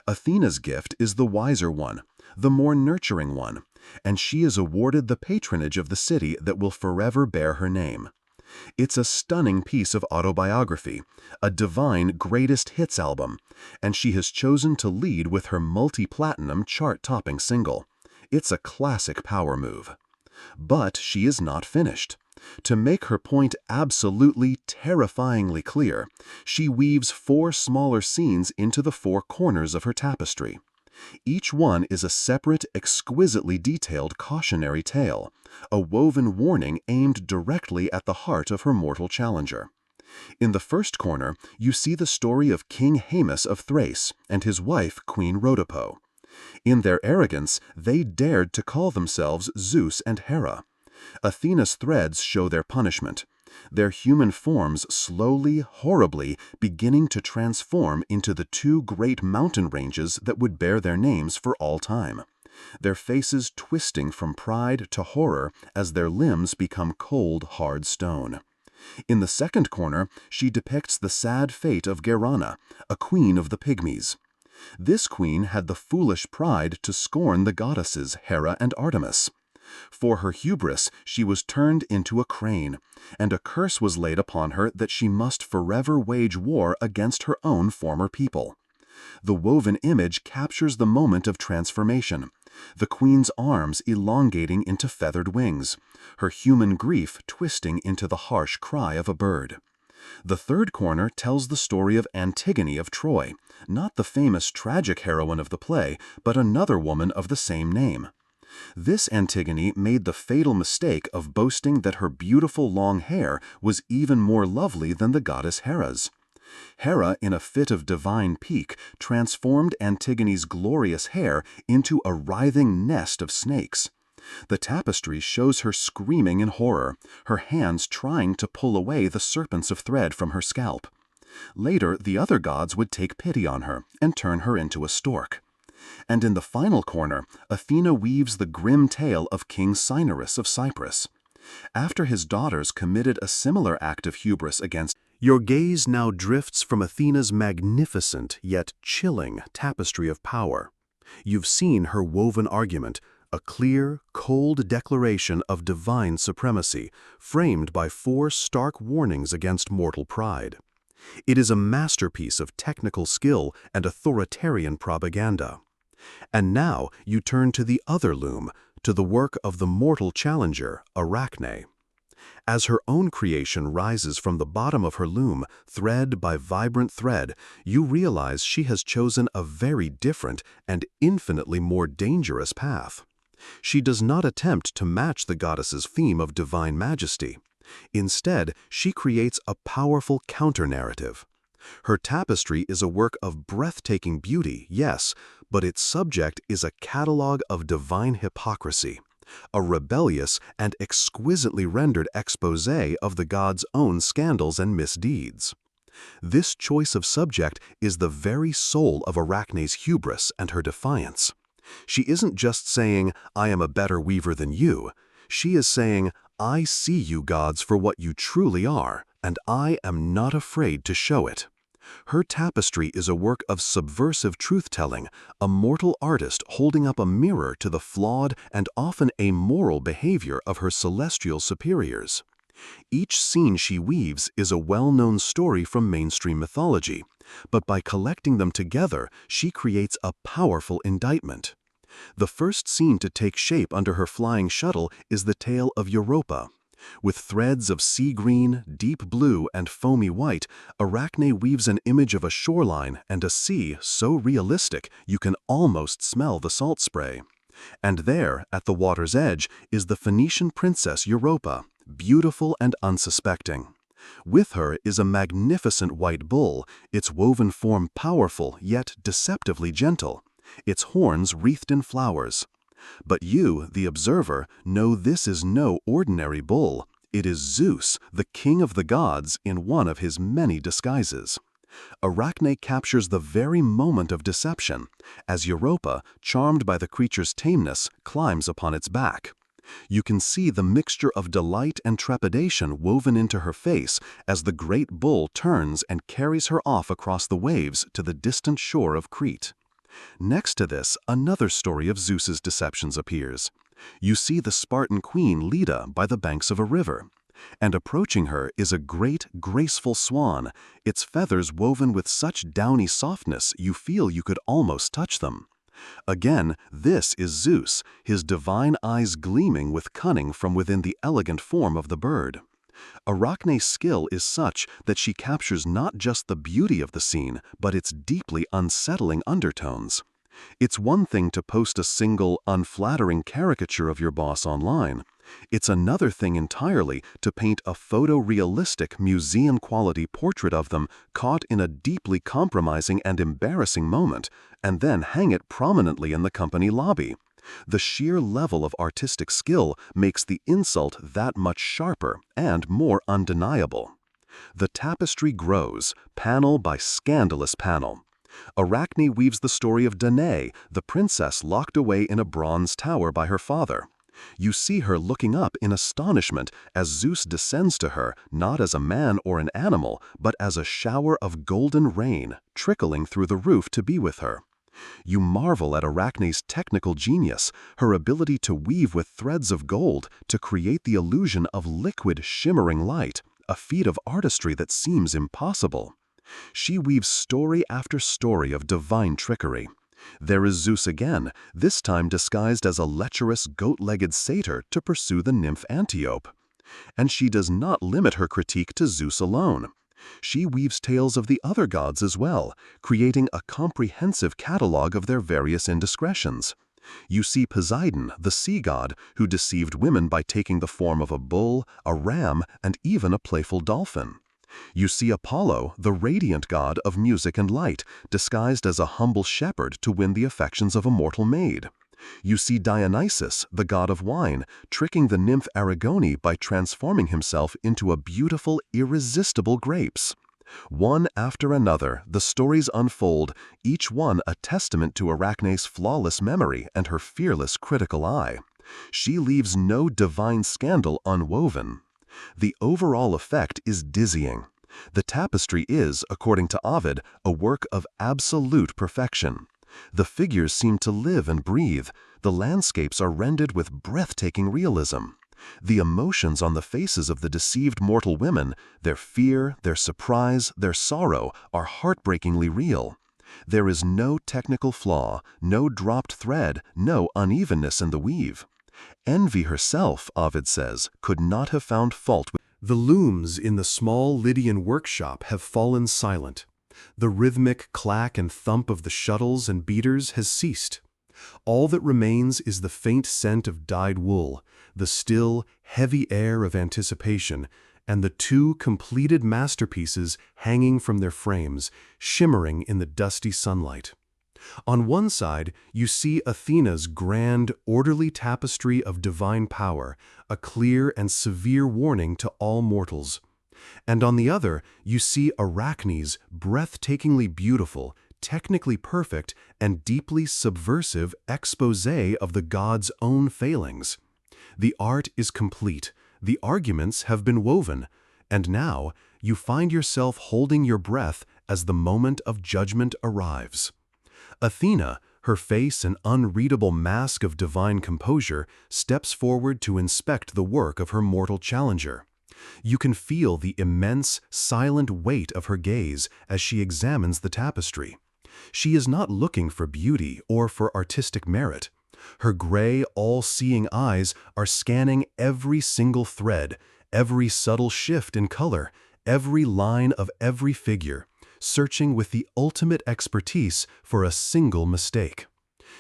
Speaker 2: Athena's gift is the wiser one, the more nurturing one, and she is awarded the patronage of the city that will forever bear her name. It's a stunning piece of autobiography, a divine greatest hits album, and she has chosen to lead with her multi-platinum chart-topping single. It's a classic power move. But she is not finished. To make her point absolutely, terrifyingly clear, she weaves 4 smaller scenes into the 4 corners of her tapestry. Each one is a separate, exquisitely detailed cautionary tale, a woven warning aimed directly at the heart of her mortal challenger. In the first corner, you see the story of King Haemus of Thrace and his wife, Queen Rhodope. In their arrogance, they dared to call themselves Zeus and Hera. Athena's threads show their punishment, their human forms slowly, horribly, beginning to transform into the 2 great mountain ranges that would bear their names for all time, their faces twisting from pride to horror as their limbs become cold, hard stone. In the second corner, she depicts the sad fate of Gerana, a queen of the Pygmies. This queen had the foolish pride to scorn the goddesses Hera and Artemis. For her hubris, she was turned into a crane, and a curse was laid upon her that she must forever wage war against her own former people. The woven image captures the moment of transformation, the queen's arms elongating into feathered wings, her human grief twisting into the harsh cry of a bird. The third corner tells the story of Antigone of Troy, not the famous tragic heroine of the play, but another woman of the same name. This Antigone made the fatal mistake of boasting that her beautiful long hair was even more lovely than the goddess Hera's. Hera, in a fit of divine pique, transformed Antigone's glorious hair into a writhing nest of snakes. The tapestry shows her screaming in horror, her hands trying to pull away the serpents of thread from her scalp. Later, the other gods would take pity on her and turn her into a stork. And in the final corner, Athena weaves the grim tale of King Cinyras of Cyprus. After his daughters committed a similar act of hubris against
Speaker 1: Your gaze now drifts from Athena's magnificent yet chilling tapestry of power. You've seen her woven argument, a clear, cold declaration of divine supremacy, framed by 4 stark warnings against mortal pride. It is a masterpiece of technical skill and authoritarian propaganda. And now you turn to the other loom, to the work of the mortal challenger, Arachne. As her own creation rises from the bottom of her loom, thread by vibrant thread, you realize she has chosen a very different and infinitely more dangerous path.
Speaker 2: She does not attempt to match the goddess's theme of divine majesty. Instead, she creates a powerful counter-narrative. Her tapestry is a work of breathtaking beauty, yes, but its subject is a catalogue of divine hypocrisy, a rebellious and exquisitely rendered exposé of the gods' own scandals and misdeeds. This choice of subject is the very soul of Arachne's hubris and her defiance. She isn't just saying, "I am a better weaver than you." She is saying, "I see you gods for what you truly are, and I am not afraid to show it." Her tapestry is a work of subversive truth-telling, a mortal artist holding up a mirror to the flawed and often amoral behavior of her celestial superiors. Each scene she weaves is a well-known story from mainstream mythology, but by collecting them together, she creates a powerful indictment. The first scene to take shape under her flying shuttle is the tale of Europa. With threads of sea green, deep blue, and foamy white, Arachne weaves an image of a shoreline and a sea so realistic you can almost smell the salt spray. And there, at the water's edge, is the Phoenician princess Europa, beautiful and unsuspecting. With her is a magnificent white bull, its woven form powerful yet deceptively gentle, its horns wreathed in flowers. But you, the observer, know this is no ordinary bull. It is Zeus, the king of the gods, in one of his many disguises. Arachne captures the very moment of deception, as Europa, charmed by the creature's tameness, climbs upon its back. You can see the mixture of delight and trepidation woven into her face as the great bull turns and carries her off across the waves to the distant shore of Crete. Next to this, another story of Zeus's deceptions appears. You see the Spartan queen Lydia by the banks of a river, and approaching her is a great, graceful swan, its feathers woven with such downy softness you feel you could almost touch them. Again, this is Zeus, his divine eyes gleaming with cunning from within the elegant form of the bird. Arachne's skill is such that she captures not just the beauty of the scene, but its deeply unsettling undertones. It's one thing to post a single, unflattering caricature of your boss online. It's another thing entirely to paint a photorealistic, museum-quality portrait of them caught in a deeply compromising and embarrassing moment, and then hang it prominently in the company lobby. The sheer level of artistic skill makes the insult that much sharper and more undeniable. The tapestry grows, panel by scandalous panel. Arachne weaves the story of Danae, the princess locked away in a bronze tower by her father. You see her looking up in astonishment as Zeus descends to her, not as a man or an animal, but as a shower of golden rain, trickling through the roof to be with her. You marvel at Arachne's technical genius, her ability to weave with threads of gold to create the illusion of liquid, shimmering light, a feat of artistry that seems impossible. She weaves story after story of divine trickery. There is Zeus again, this time disguised as a lecherous, goat-legged satyr to pursue the nymph Antiope. And she does not limit her critique to Zeus alone. She weaves tales of the other gods as well, creating a comprehensive catalogue of their various indiscretions. You see Poseidon, the sea god, who deceived women by taking the form of a bull, a ram, and even a playful dolphin. You see Apollo, the radiant god of music and light, disguised as a humble shepherd to win the affections of a mortal maid. You see Dionysus, the god of wine, tricking the nymph Arachne by transforming himself into a beautiful, irresistible grapes. One after another, the stories unfold, each one a testament to Arachne's flawless memory and her fearless critical eye. She leaves no divine scandal unwoven. The overall effect is dizzying. The tapestry is, according to Ovid, a work of absolute perfection. The figures seem to live and breathe. The landscapes are rendered with breathtaking realism. The emotions on the faces of the deceived mortal women, their fear, their surprise, their sorrow, are heartbreakingly real. There is no technical flaw, no dropped thread, no unevenness in the weave. Envy herself, Ovid says, could not have found fault with. The looms in the small Lydian workshop have fallen silent. The rhythmic clack and thump of the shuttles and beaters has ceased.
Speaker 1: All that remains is the faint scent of dyed wool, the still, heavy air of anticipation, and the two completed masterpieces hanging from their frames, shimmering in the dusty sunlight. On one side, you see Athena's grand, orderly tapestry of divine power, a clear and severe warning to all mortals. And on the other, you see Arachne's breathtakingly beautiful, technically perfect, and deeply subversive exposé of the gods' own failings. The art is complete, the arguments have been woven, and now you find yourself holding your breath as the moment of judgment arrives. Athena, her face an unreadable mask of divine composure, steps forward to inspect the work of her mortal challenger. You can feel the immense, silent weight of her gaze as she examines the tapestry. She is not looking for beauty or for artistic merit. Her gray, all-seeing eyes are scanning every single thread, every subtle shift in color, every line of every figure, searching with the ultimate expertise for a single mistake.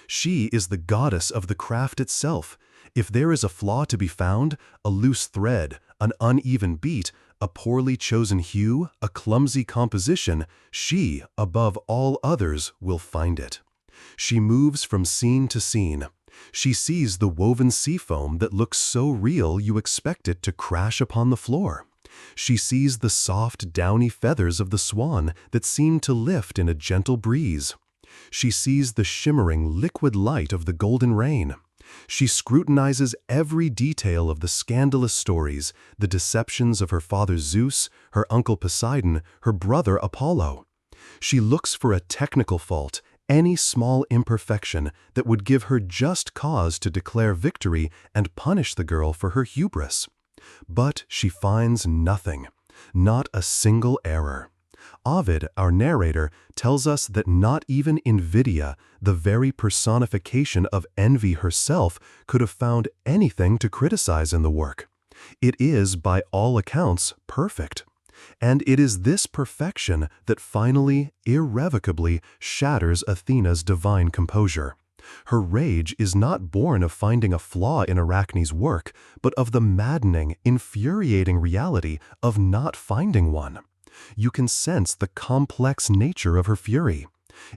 Speaker 1: She is the goddess of the craft itself. If there is a flaw to be found, a loose thread, an uneven beat, a poorly chosen hue, a clumsy composition, she, above all others, will find it. She moves from scene to scene. She sees the woven seafoam that looks so real you expect it to crash upon the floor. She sees the soft, downy feathers of the swan that seem to lift in a gentle breeze. She sees the shimmering, liquid light of the golden rain. She scrutinizes every detail of the scandalous stories, the deceptions of her father Zeus, her uncle Poseidon, her brother Apollo. She looks for a technical fault, any small imperfection that would give her just cause to declare victory and punish the girl for her hubris. But she finds nothing, not a single error. Ovid, our narrator, tells us that not even Invidia, the very personification of envy herself, could have found anything to criticize in the work. It is, by all accounts, perfect. And it is this perfection that finally, irrevocably, shatters Athena's divine composure. Her rage is not born of finding a flaw in Arachne's work, but of the maddening, infuriating reality of not finding one. You can sense the complex nature of her fury.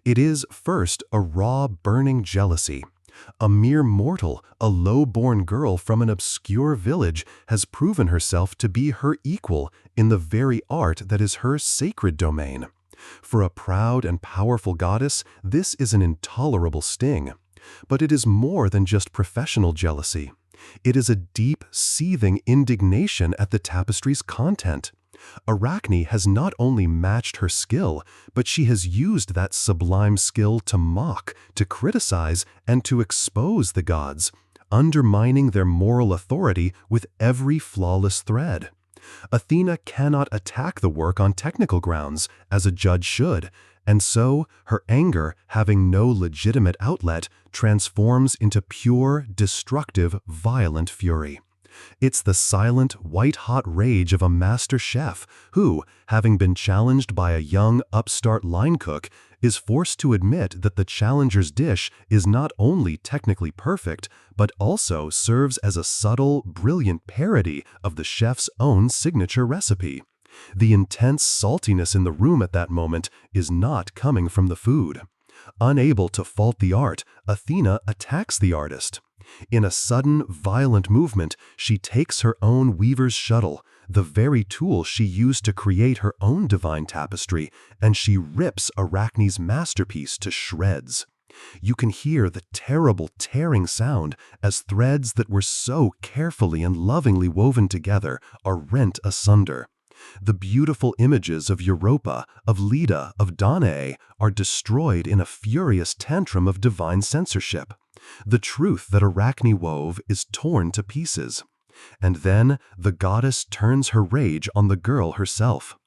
Speaker 1: It is, first, a raw, burning jealousy. A mere mortal, a low-born girl from an obscure village, has proven herself to be her equal in the very art that is her sacred domain. For a proud and powerful goddess, this is an intolerable sting. But it is more than just professional jealousy. It is a deep, seething indignation at the tapestry's content. Arachne has not only matched her skill, but she has used that sublime skill to mock, to criticize, and to expose the gods, undermining their moral authority with every flawless thread. Athena cannot attack the work on technical grounds, as a judge should, and so her anger, having no legitimate outlet, transforms into pure, destructive, violent fury. It's the silent, white-hot rage of a master chef who, having been challenged by a young, upstart line cook, is forced to admit that the challenger's dish is not only technically perfect, but also serves as a subtle, brilliant parody of the chef's own signature recipe. The intense saltiness in the room at that moment is not coming from the food. Unable to fault the art, Athena attacks the artist. In a sudden, violent movement, she takes her own weaver's shuttle, the very tool she used to create her own divine tapestry, and she rips Arachne's masterpiece to shreds. You can hear the terrible tearing sound as threads that were so carefully and lovingly woven together are rent asunder. The beautiful images of Europa, of Leda, of Danae are destroyed in a furious tantrum of divine censorship. The truth that Arachne wove is torn to pieces. And then the goddess turns her rage on the girl herself.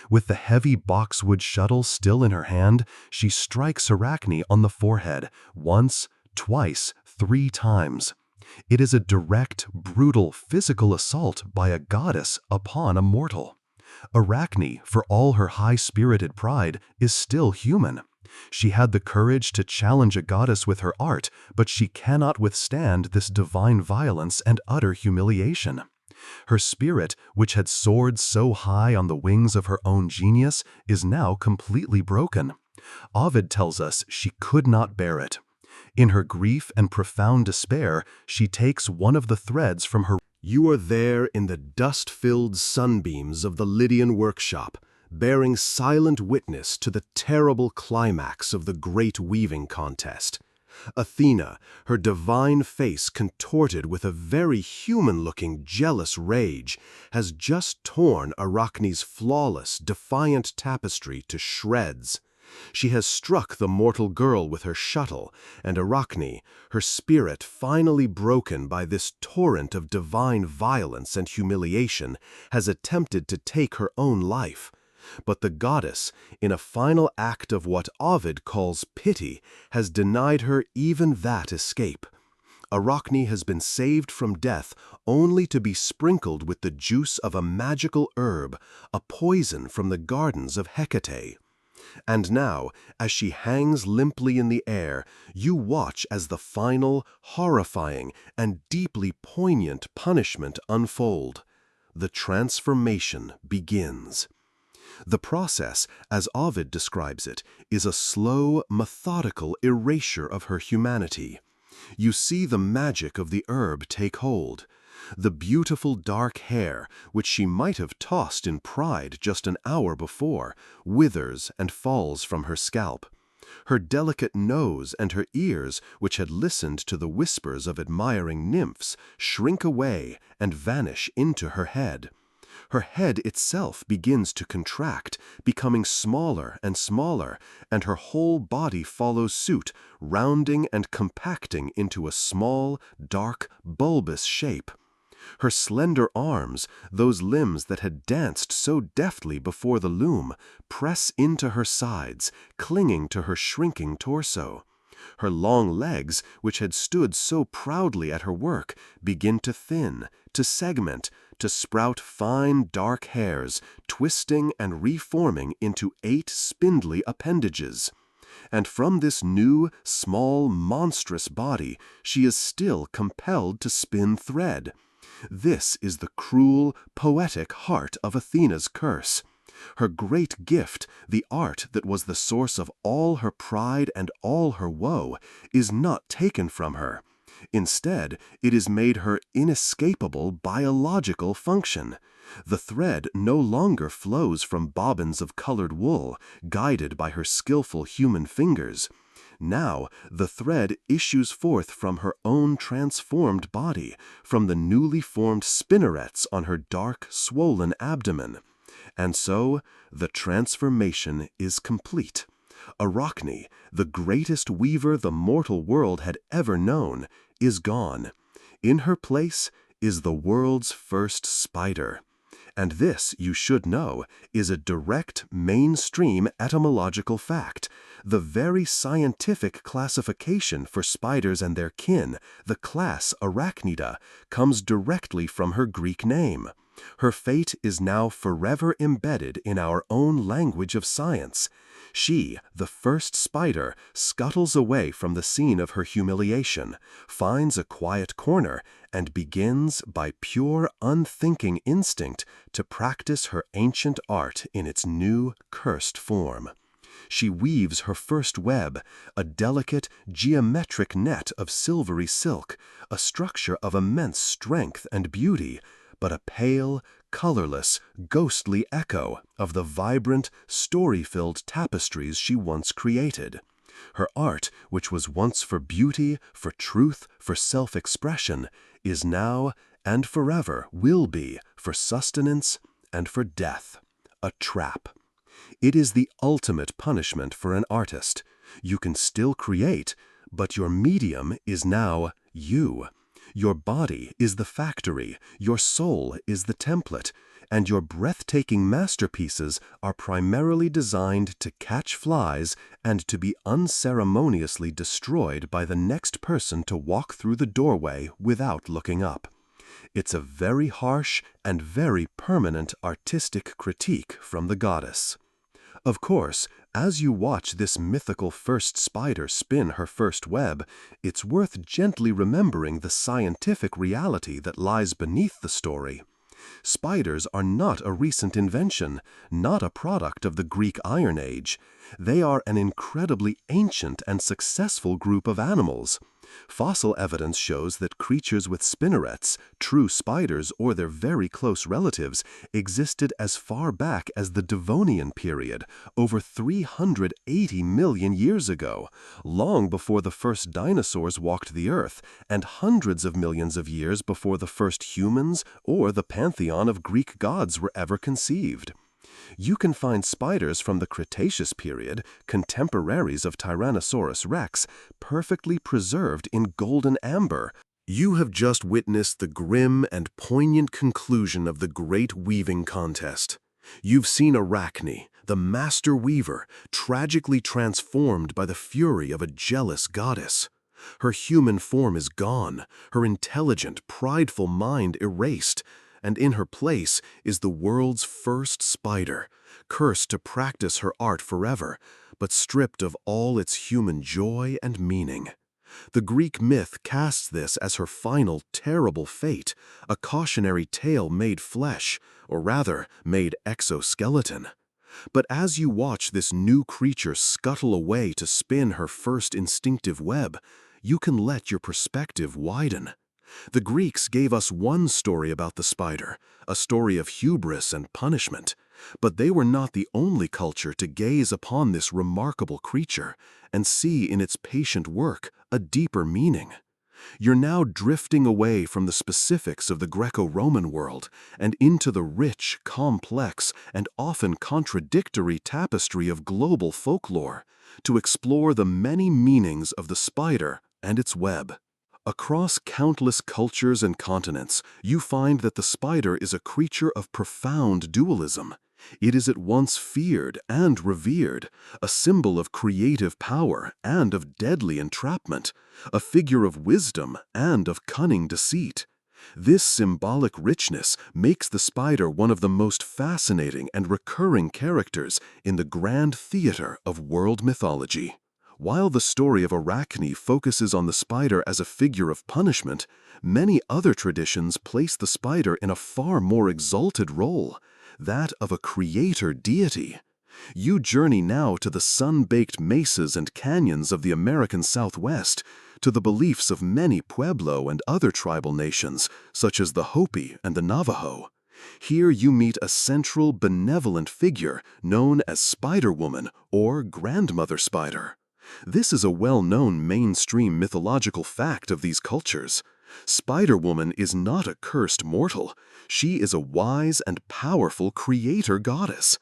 Speaker 1: With the heavy boxwood shuttle still in her hand, she strikes Arachne on the forehead, once, twice, 3 times. It is a direct, brutal, physical assault by a goddess upon a mortal. Arachne, for all her high-spirited pride, is still human.
Speaker 2: She had the courage to challenge a goddess with her art, but she cannot withstand this divine violence and utter humiliation. Her spirit, which had soared so high on the wings of her own genius, is now completely broken. Ovid tells us she could not bear it. In her grief and profound despair, she takes one of the threads from her.
Speaker 1: You are there in the dust-filled sunbeams of the Lydian workshop, bearing silent witness to the terrible climax of the great weaving contest. Athena, her divine face contorted with a very human-looking jealous rage, has just torn Arachne's flawless, defiant tapestry to shreds. She has struck the mortal girl with her shuttle, and Arachne, her spirit finally broken by this torrent of divine violence and humiliation, has attempted to take her own life. But the goddess, in a final act of what Ovid calls pity, has denied her even that escape. Arachne has been saved from death only to be sprinkled with the juice of a magical herb, a poison from the gardens of Hecate. And now, as she hangs limply in the air, you watch as the final, horrifying, and deeply poignant punishment unfold. The transformation begins. The process, as Ovid describes it, is a slow, methodical erasure of her humanity. You see the magic of the herb take hold. The beautiful dark hair, which she might have tossed in pride just an hour before, withers and falls from her scalp. Her delicate nose and her ears, which had listened to the whispers of admiring nymphs, shrink away and vanish into her head. Her head itself begins to contract, becoming smaller and smaller, and her whole body follows suit, rounding and compacting into a small, dark, bulbous shape. Her slender arms, those limbs that had danced so deftly before the loom, press into her sides, clinging to her shrinking torso. Her long legs, which had stood so proudly at her work, begin to thin, to segment, to sprout fine dark hairs, twisting and reforming into 8 spindly appendages. And from this new, small, monstrous body, she is still compelled to spin thread. This is the cruel, poetic heart of Athena's curse. Her great gift, the art that was the source of all her pride and all her woe, is not taken from her. Instead, it is made her inescapable biological function. The thread no longer flows from bobbins of colored wool, guided by her skillful human fingers. Now, the thread issues forth from her own transformed body, from the newly formed spinnerets on her dark, swollen abdomen. And so, the transformation is complete. Arachne, the greatest weaver the mortal world had ever known, is gone. In her place is the world's first spider. And this, you should know, is a direct, mainstream etymological fact. The very scientific classification for spiders and their kin, the class Arachnida, comes directly from her Greek name. Her fate is now forever embedded in our own language of science. She, the first spider, scuttles away from the scene of her humiliation, finds a quiet corner, and begins, by pure unthinking instinct, to practice her ancient art in its new, cursed form. She weaves her first web, a delicate, geometric net of silvery silk, a structure of immense strength and beauty, but a pale, colorless, ghostly echo of the vibrant, story-filled tapestries she once created. Her art, which was once for beauty, for truth, for self-expression, is now, and forever will be, for sustenance and for death. A trap. It is the ultimate punishment for an artist. You can still create, but your medium is now you. Your body is the factory, your soul is the template, and your breathtaking masterpieces are primarily designed to catch flies and to be unceremoniously destroyed by the next person to walk through the doorway without looking up. It's a very harsh and very permanent artistic critique from the goddess.
Speaker 2: Of course, as you watch this mythical first spider spin her first web, it's worth gently remembering the scientific reality that lies beneath the story. Spiders are not a recent invention, not a product of the Greek Iron Age. They are an incredibly ancient and successful group of animals. Fossil evidence shows that creatures with spinnerets, true spiders or their very close relatives, existed as far back as the Devonian period, over 380 million years ago, long before the first dinosaurs walked the earth, and hundreds of millions of years before the first humans or the pantheon of Greek gods were ever conceived. You can find spiders from the Cretaceous period, contemporaries of Tyrannosaurus rex, perfectly preserved in golden amber. You have just witnessed the grim and poignant conclusion of the great weaving contest. You've seen Arachne, the master weaver, tragically transformed by the fury of a jealous goddess. Her human form is gone, her intelligent, prideful mind erased, and in her place is the world's first spider, cursed to practice her art forever, but stripped of all its human joy and meaning. The Greek myth casts this as her final terrible fate, a cautionary tale made flesh, or rather, made exoskeleton. But as you watch this new creature scuttle away to spin her first instinctive web, you can let your perspective widen. The Greeks gave us one story about the spider, a story of hubris and punishment, but they were not the only culture to gaze upon this remarkable creature and see in its patient work a deeper meaning. You're now drifting away from the specifics of the Greco-Roman world and into the rich, complex, and often contradictory tapestry of global folklore to explore the many meanings of the spider and its web. Across countless cultures and continents, you find that the spider is a creature of profound dualism. It is at once feared and revered, a symbol of creative power and of deadly entrapment, a figure of wisdom and of cunning deceit. This symbolic richness makes the spider one of the most fascinating and recurring characters in the grand theater of world mythology. While the story of Arachne focuses on the spider as a figure of punishment, many other traditions place the spider in a far more exalted role, that of a creator deity. You journey now to the sun-baked mesas and canyons of the American Southwest, to the beliefs of many Pueblo and other tribal nations, such as the Hopi and the Navajo. Here you meet a central, benevolent figure known as Spider-Woman or Grandmother Spider. This is a well-known mainstream mythological fact of these cultures. Spider-Woman is not a cursed mortal. She is a wise and powerful creator goddess.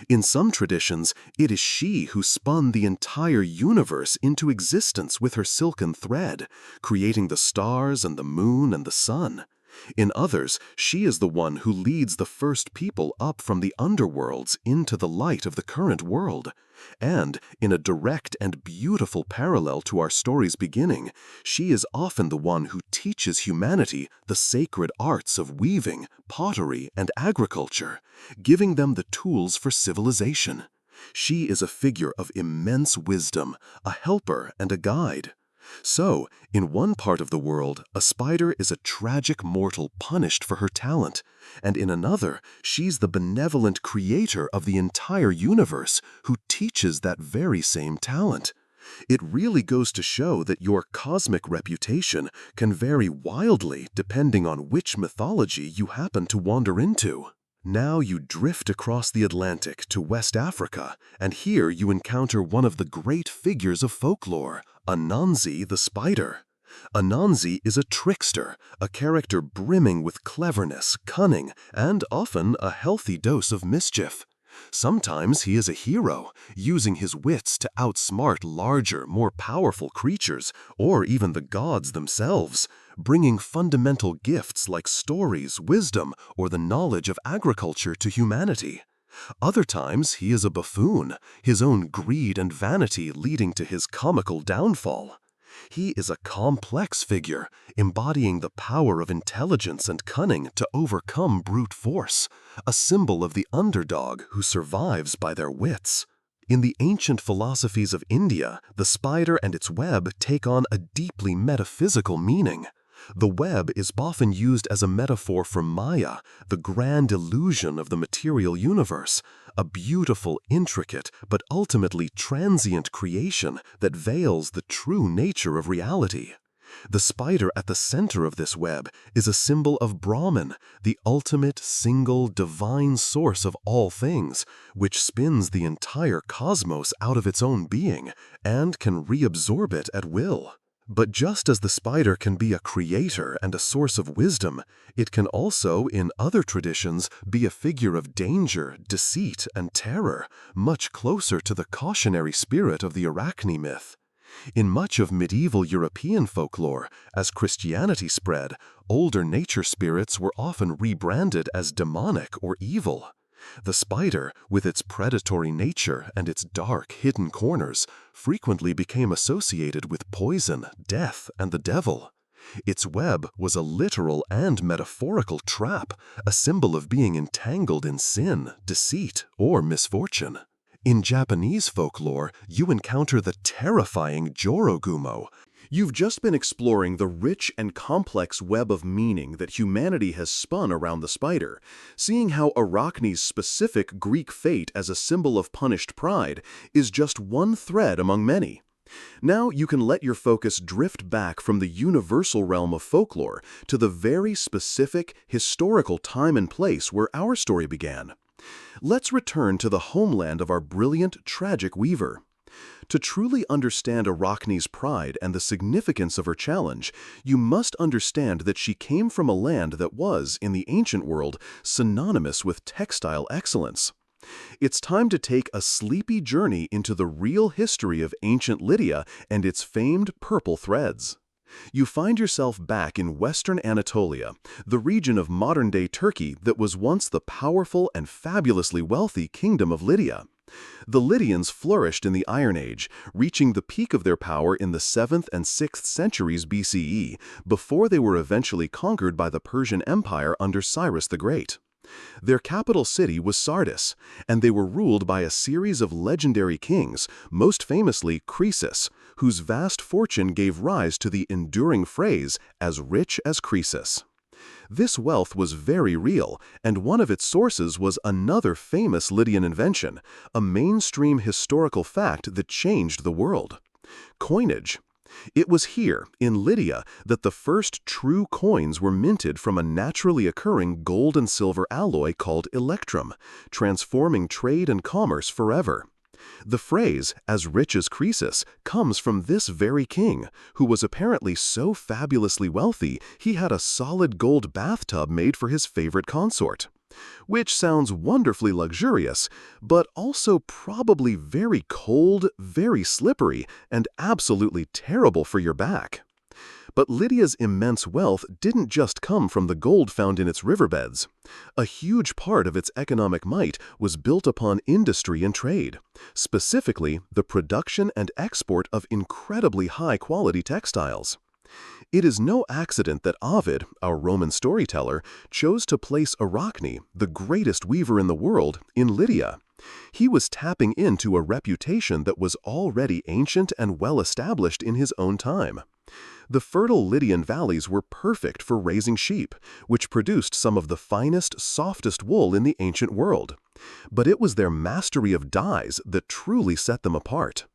Speaker 2: In some traditions, it is she who spun the entire universe into existence with her silken thread, creating the stars and the moon and the sun. In others, she is the one who leads the first people up from the underworlds into the light of the current world. And, in a direct and beautiful parallel to our story's beginning, she is often the one who teaches humanity the sacred arts of weaving, pottery, and agriculture, giving them the tools for civilization. She is a figure of immense wisdom, a helper and a guide. So, in one part of the world, a spider is a tragic mortal punished for her talent, and in another, she's the benevolent creator of the entire universe who teaches that very same talent. It really goes to show that your cosmic reputation can vary wildly depending on which mythology you happen to wander into. Now you drift across the Atlantic to West Africa, and here you encounter one of the great figures of folklore, Anansi the spider. Anansi is a trickster, a character brimming with cleverness, cunning, and often a healthy dose of mischief. Sometimes he is a hero, using his wits to outsmart larger, more powerful creatures, or even the gods themselves, bringing fundamental gifts like stories, wisdom, or the knowledge of agriculture to humanity. Other times he is a buffoon, his own greed and vanity leading to his comical downfall. He is a complex figure, embodying the power of intelligence and cunning to overcome brute force, a symbol of the underdog who survives by their wits. In the ancient philosophies of India, the spider and its web take on a deeply metaphysical meaning. The web is often used as a metaphor for Maya, the grand illusion of the material universe, a beautiful, intricate, but ultimately transient creation that veils the true nature of reality. The spider at the center of this web is a symbol of Brahman, the ultimate, single, divine source of all things, which spins the entire cosmos out of its own being and can reabsorb it at will. But just as the spider can be a creator and a source of wisdom, it can also, in other traditions, be a figure of danger, deceit, and terror, much closer to the cautionary spirit of the Arachne myth. In much of medieval European folklore, as Christianity spread, older nature spirits were often rebranded as demonic or evil. The spider, with its predatory nature and its dark, hidden corners, frequently became associated with poison, death, and the devil. Its web was a literal and metaphorical trap, a symbol of being entangled in sin, deceit, or misfortune. In Japanese folklore, you encounter the terrifying Jorogumo.
Speaker 1: You've just been exploring the rich and complex web of meaning that humanity has spun around the spider, seeing how Arachne's specific Greek fate as a symbol of punished pride is just one thread among many. Now you can let your focus drift back from the universal realm of folklore to the very specific, historical time and place where our story began. Let's return to the homeland of our brilliant, tragic weaver. To truly understand Arachne's pride and the significance of her challenge, you must understand that she came from a land that was, in the ancient world, synonymous with textile excellence. It's time to take a sleepy journey into the real history of ancient Lydia and its famed purple threads. You find yourself back in western Anatolia, the region of modern-day Turkey that was once the powerful and fabulously wealthy kingdom of Lydia. The Lydians flourished in the Iron Age, reaching the peak of their power in the 7th and 6th centuries BCE, before they were eventually conquered by the Persian Empire under Cyrus the Great. Their capital city was Sardis, and they were ruled by a series of legendary kings, most famously Croesus, whose vast fortune gave rise to the enduring phrase, "as rich as Croesus." This wealth was very real, and one of its sources was another famous Lydian invention, a mainstream historical fact that changed the world: coinage. It was here, in Lydia, that the first true coins were minted from a naturally occurring gold and silver alloy called electrum, transforming trade and commerce forever. The phrase, "as rich as Croesus," comes from this very king, who was apparently so fabulously wealthy he had a solid gold bathtub made for his favorite consort. Which sounds wonderfully luxurious, but also probably very cold, very slippery, and absolutely terrible for your back. But Lydia's immense wealth didn't just come from the gold found in its riverbeds. A huge part of its economic might was built upon industry and trade, specifically the production and export of incredibly high-quality textiles. It is no accident that Ovid, our Roman storyteller, chose to place Arachne, the greatest weaver in the world, in Lydia. He was tapping into a reputation that was already ancient and well-established in his own time. The fertile Lydian valleys were perfect for raising sheep, which produced some of the finest, softest wool in the ancient world. But it was their mastery of dyes that truly set them apart.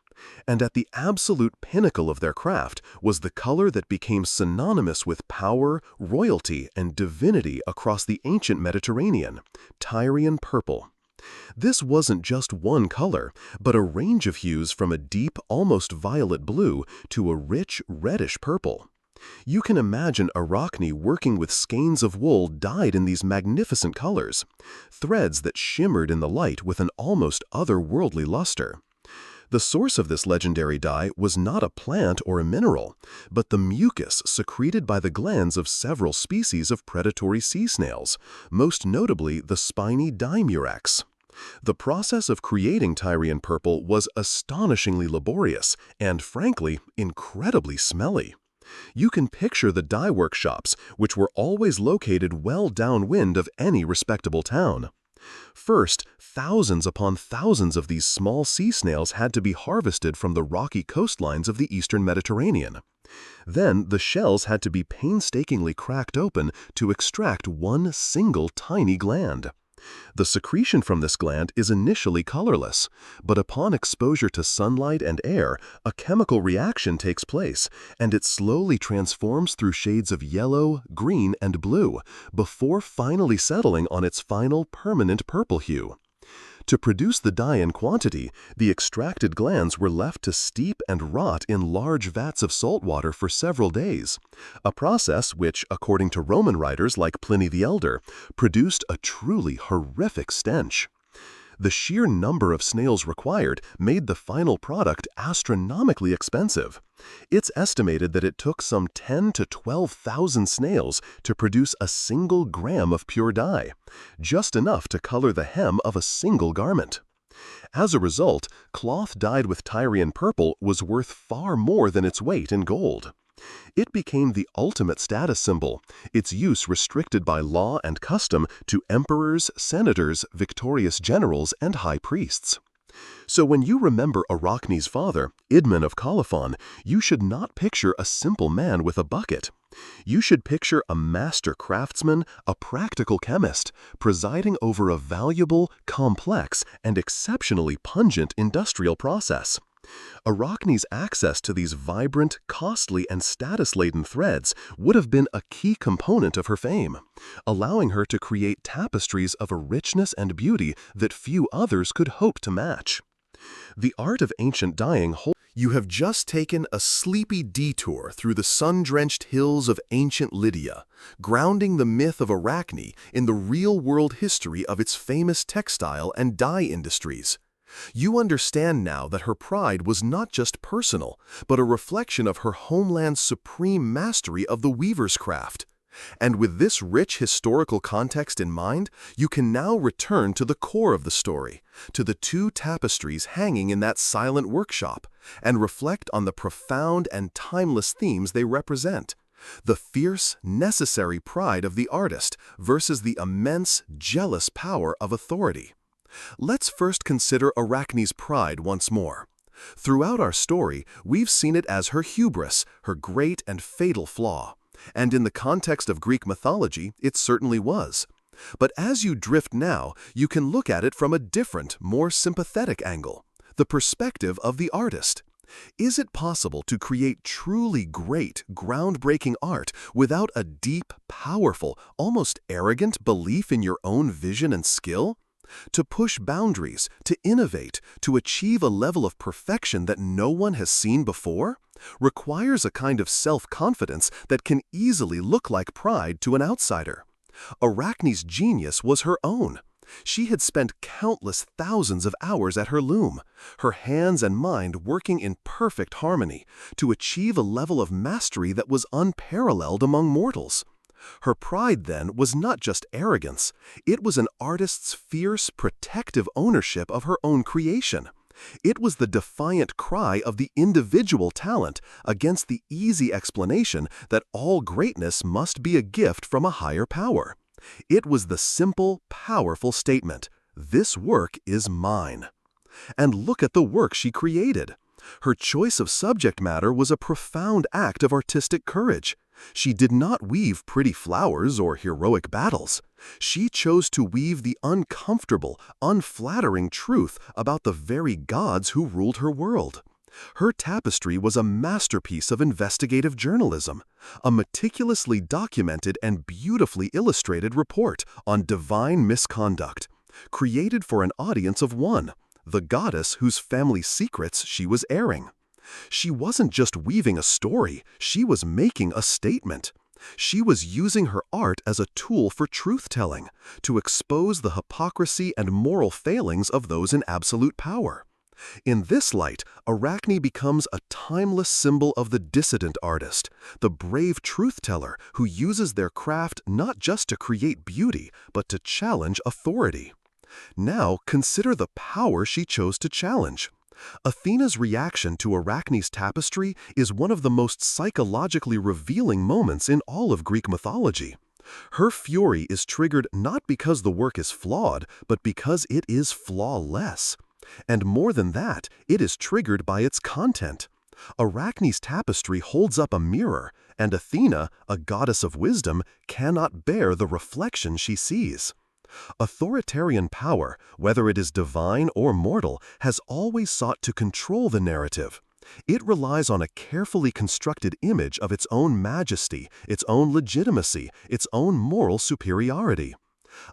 Speaker 1: And at the absolute pinnacle of their craft was the color that became synonymous with power, royalty, and divinity across the ancient Mediterranean: Tyrian purple. This wasn't just one color, but a range of hues from a deep, almost violet blue to a rich, reddish purple. You can imagine Arachne working with skeins of wool dyed in these magnificent colors, threads that shimmered in the light with an almost otherworldly luster. The source of this legendary dye was not a plant or a mineral, but the mucus secreted by the glands of several species of predatory sea snails, most notably the spiny Dimurex. The process of creating Tyrian purple was astonishingly laborious and, frankly, incredibly smelly. You can picture the dye workshops, which were always located well downwind of any respectable town.
Speaker 2: First, thousands upon thousands of these small sea snails had to be harvested from the rocky coastlines of the eastern Mediterranean. Then, the shells had to be painstakingly cracked open to extract one single tiny gland. The secretion from this gland is initially colorless, but upon exposure to sunlight and air, a chemical reaction takes place, and it slowly transforms through shades of yellow, green, and blue, before finally settling on its final permanent purple hue. To produce the dye in quantity, the extracted glands were left to steep and rot in large vats of salt water for several days, a process which, according to Roman writers like Pliny the Elder, produced a truly horrific stench. The sheer number of snails required made the final product astronomically expensive. It's estimated that it took some 10 to 12,000 snails to produce a single gram of pure dye, just enough to color the hem of a single garment. As a result, cloth dyed with Tyrian purple was worth far more than its weight in gold. It became the ultimate status symbol, its use restricted by law and custom to emperors, senators, victorious generals, and high priests. So when you remember Arachne's father, Idmon of Colophon, you should not picture a simple man with a bucket. You should picture a master craftsman, a practical chemist, presiding over a valuable, complex, and exceptionally pungent industrial process. Arachne's access to these vibrant, costly, and status-laden threads would have been a key component of her fame, allowing her to create tapestries of a richness and beauty that few others could hope to match. The art of ancient dyeing holds.
Speaker 1: You have just taken a sleepy detour through the sun-drenched hills of ancient Lydia, grounding the myth of Arachne in the real-world history of its famous textile and dye industries. You understand now that her pride was not just personal, but a reflection of her homeland's supreme mastery of the weaver's craft. And with this rich historical context in mind, you can now return to the core of the story, to the two tapestries hanging in that silent workshop, and reflect on the profound and timeless themes they represent. The fierce, necessary pride of the artist versus the immense, jealous power of authority. Let's first consider Arachne's pride once more. Throughout our story, we've seen it as her hubris, her great and fatal flaw. And in the context of Greek mythology, it certainly was. But as you drift now, you can look at it from a different, more sympathetic angle, the perspective of the artist. Is it possible to create truly great, groundbreaking art without a deep, powerful, almost arrogant belief in your own vision and skill? To push boundaries, to innovate, to achieve a level of perfection that no one has seen before, requires a kind of self-confidence that can easily look like pride to an outsider. Arachne's genius was her own. She had spent countless thousands of hours at her loom, her hands and mind working in perfect harmony, to achieve a level of mastery that was unparalleled among mortals. Her pride, then, was not just arrogance. It was an artist's fierce, protective ownership of her own creation. It was the defiant cry of the individual talent against the easy explanation that all greatness must be a gift from a higher power. It was the simple, powerful statement, "This work is mine." And look at the work she created. Her choice of subject matter was a profound act of artistic courage. She did not weave pretty flowers or heroic battles. She chose to weave the uncomfortable, unflattering truth about the very gods who ruled her world. Her tapestry was a masterpiece of investigative journalism, a meticulously documented and beautifully illustrated report on divine misconduct, created for an audience of one, the goddess whose family secrets she was airing. She wasn't just weaving a story, she was making a statement. She was using her art as a tool for truth-telling, to expose the hypocrisy and moral failings of those in absolute power. In this light, Arachne becomes a timeless symbol of the dissident artist, the brave truth-teller who uses their craft not just to create beauty, but to challenge authority. Now, consider the power she chose to challenge. Athena's reaction to Arachne's tapestry is one of the most psychologically revealing moments in all of Greek mythology.
Speaker 2: Her fury is triggered not because the work is flawed, but because it is flawless. And more than that, it is triggered by its content. Arachne's tapestry holds up a mirror, and Athena, a goddess of wisdom, cannot bear the reflection she sees. Authoritarian power, whether it is divine or mortal, has always sought to control the narrative. It relies on a carefully constructed image of its own majesty, its own legitimacy, its own moral superiority.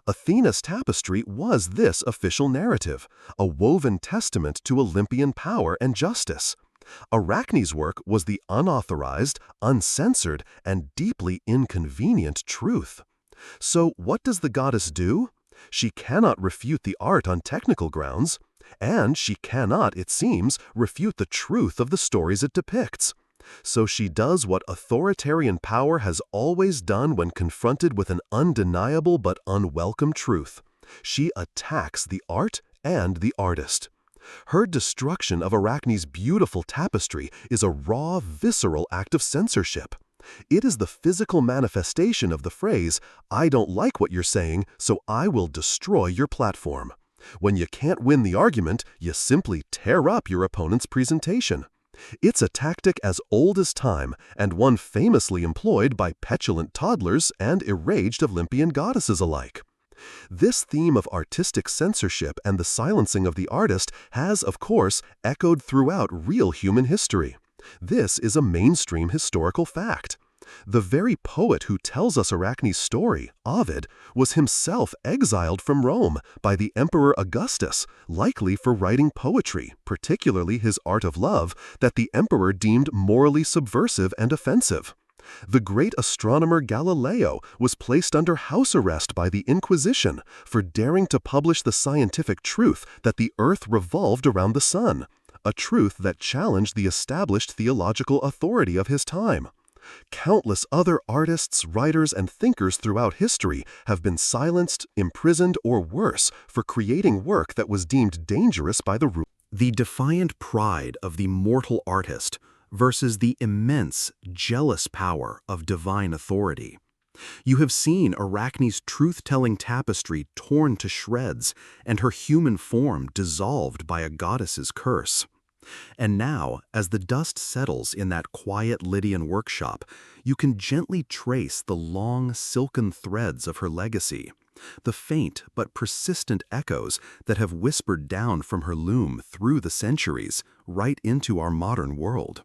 Speaker 2: Athena's tapestry was this official narrative, a woven testament to Olympian power and justice. Arachne's work was the unauthorized, uncensored, and deeply inconvenient truth. So what does the goddess do? She cannot refute the art on technical grounds, and she cannot, it seems, refute the truth of the stories it depicts. So she does what authoritarian power has always done when confronted with an undeniable but unwelcome truth. She attacks the art and the artist. Her destruction of Arachne's beautiful tapestry is a raw, visceral act of censorship. It is the physical manifestation of the phrase, "I don't like what you're saying, so I will destroy your platform." When you can't win the argument, you simply tear up your opponent's presentation. It's a tactic as old as time, and one famously employed by petulant toddlers and enraged Olympian goddesses alike. This theme of artistic censorship and the silencing of the artist has, of course, echoed throughout real human history. This is a mainstream historical fact. The very poet who tells us Arachne's story, Ovid, was himself exiled from Rome by the Emperor Augustus, likely for writing poetry, particularly his art of love, that the emperor deemed morally subversive and offensive. The great astronomer Galileo was placed under house arrest by the Inquisition for daring to publish the scientific truth that the Earth revolved around the sun, a truth that challenged the established theological authority of his time. Countless other artists, writers, and thinkers throughout history have been silenced, imprisoned, or worse for creating work that was deemed dangerous by the rule.
Speaker 1: The defiant pride of the mortal artist versus the immense, jealous power of divine authority. You have seen Arachne's truth-telling tapestry torn to shreds and her human form dissolved by a goddess's curse. And now, as the dust settles in that quiet Lydian workshop, you can gently trace the long, silken threads of her legacy, the faint but persistent echoes that have whispered down from her loom through the centuries, right into our modern world.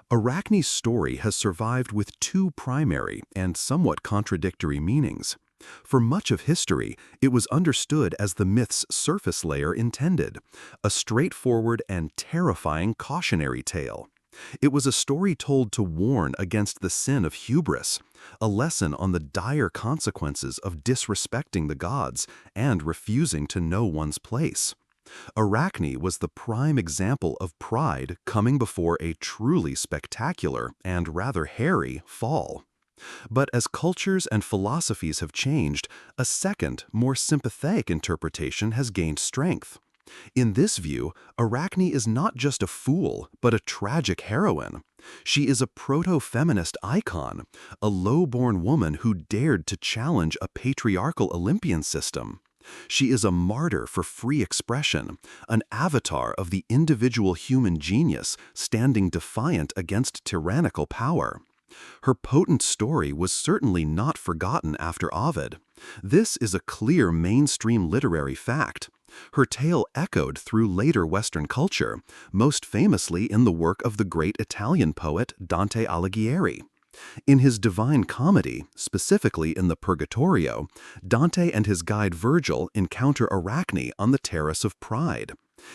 Speaker 1: Arachne's story has survived with two primary and somewhat contradictory meanings. For much of history, it was understood as the myth's surface layer intended, a straightforward and terrifying cautionary tale. It was a story told to warn against the sin of hubris, a lesson on the dire consequences of disrespecting the gods and refusing to know one's place. Arachne was the prime example of pride coming before a truly spectacular and rather hairy fall. But as cultures and philosophies have changed, a second, more sympathetic interpretation has gained strength. In this view, Arachne is not just a fool, but a tragic heroine. She is a proto-feminist icon, a low-born woman who dared to challenge a patriarchal Olympian system. She is a martyr for free expression, an avatar of the individual human genius standing defiant against tyrannical power. Her potent story was certainly not forgotten after Ovid. This is a clear mainstream literary fact. Her tale echoed through later Western culture, most famously in the work of the great Italian poet Dante Alighieri. In his Divine Comedy, specifically in the Purgatorio, Dante and his guide Virgil encounter Arachne on the Terrace of Pride.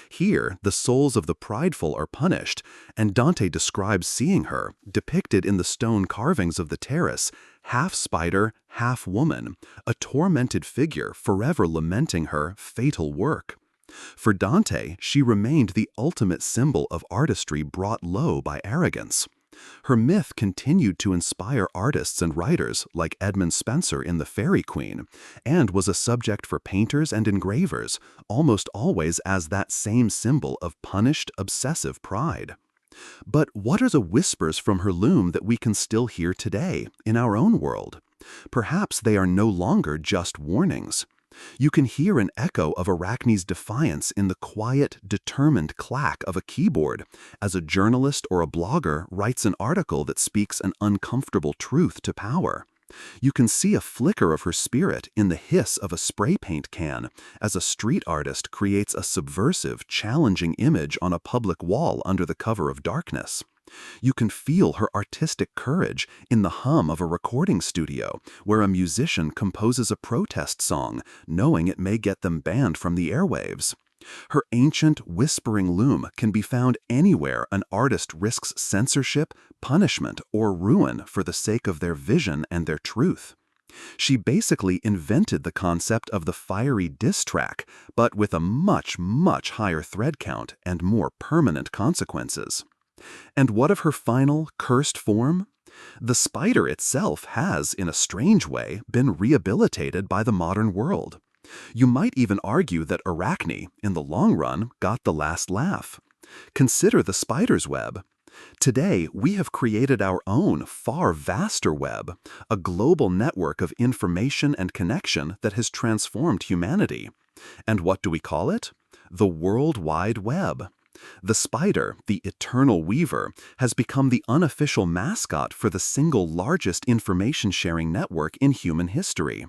Speaker 1: Here, the souls of the prideful are punished, and Dante describes seeing her, depicted in the stone carvings of the terrace, half spider, half woman, a tormented figure forever lamenting her fatal work. For Dante, she remained the ultimate symbol of artistry brought low by arrogance. Her myth continued to inspire artists and writers like Edmund Spenser in The Faerie Queene, and was a subject for painters and engravers, almost always as that same symbol of punished, obsessive pride. But what are the whispers from her loom that we can still hear today, in our own world?
Speaker 2: Perhaps they are no longer just warnings. You can hear an echo of Arachne's defiance in the quiet, determined clack of a keyboard as a journalist or a blogger writes an article that speaks an uncomfortable truth to power. You can see a flicker of her spirit in the hiss of a spray paint can as a street artist creates a subversive, challenging image on a public wall under the cover of darkness. You can feel her artistic courage in the hum of a recording studio where a musician composes a protest song, knowing it may get them banned from the airwaves. Her ancient, whispering loom can be found anywhere an artist risks censorship, punishment, or ruin for the sake of their vision and their truth. She basically invented the concept of the fiery diss track, but with a much, much higher thread count and more permanent consequences. And what of her final, cursed form? The spider itself has, in a strange way, been rehabilitated by the modern world. You might even argue that Arachne, in the long run, got the last laugh. Consider the spider's web. Today, we have created our own far vaster web, a global network of information and connection that has transformed humanity. And what do we call it? The World Wide Web. The spider, the eternal weaver, has become the unofficial mascot for the single largest information-sharing network in human history.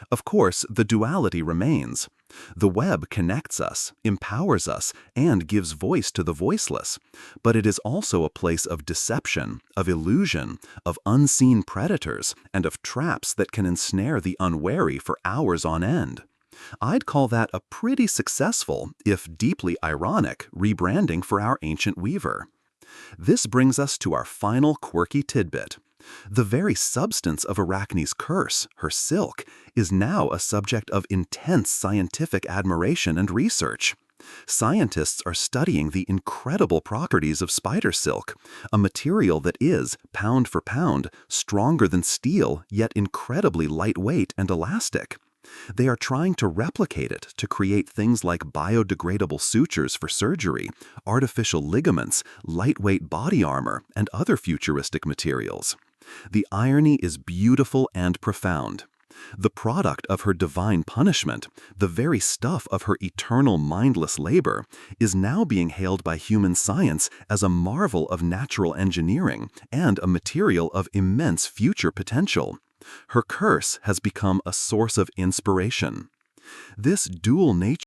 Speaker 2: Of course, the duality remains. The web connects us, empowers us, and gives voice to the voiceless. But it is also a place of deception, of illusion, of unseen predators, and of traps that can ensnare the unwary for hours on end. I'd call that a pretty successful, if deeply ironic, rebranding for our ancient weaver. This brings us to our final quirky tidbit. The very substance of Arachne's curse, her silk, is now a subject of intense scientific admiration and research. Scientists are studying the incredible properties of spider silk, a material that is, pound for pound, stronger than steel, yet incredibly lightweight and elastic. They are trying to replicate it to create things like biodegradable sutures for surgery, artificial ligaments, lightweight body armor, and other futuristic materials. The irony is beautiful and profound. The product of her divine punishment, the very stuff of her eternal mindless labor, is now being hailed by human science as a marvel of natural engineering and a material of immense future potential. Her curse has become a source of inspiration. This dual nature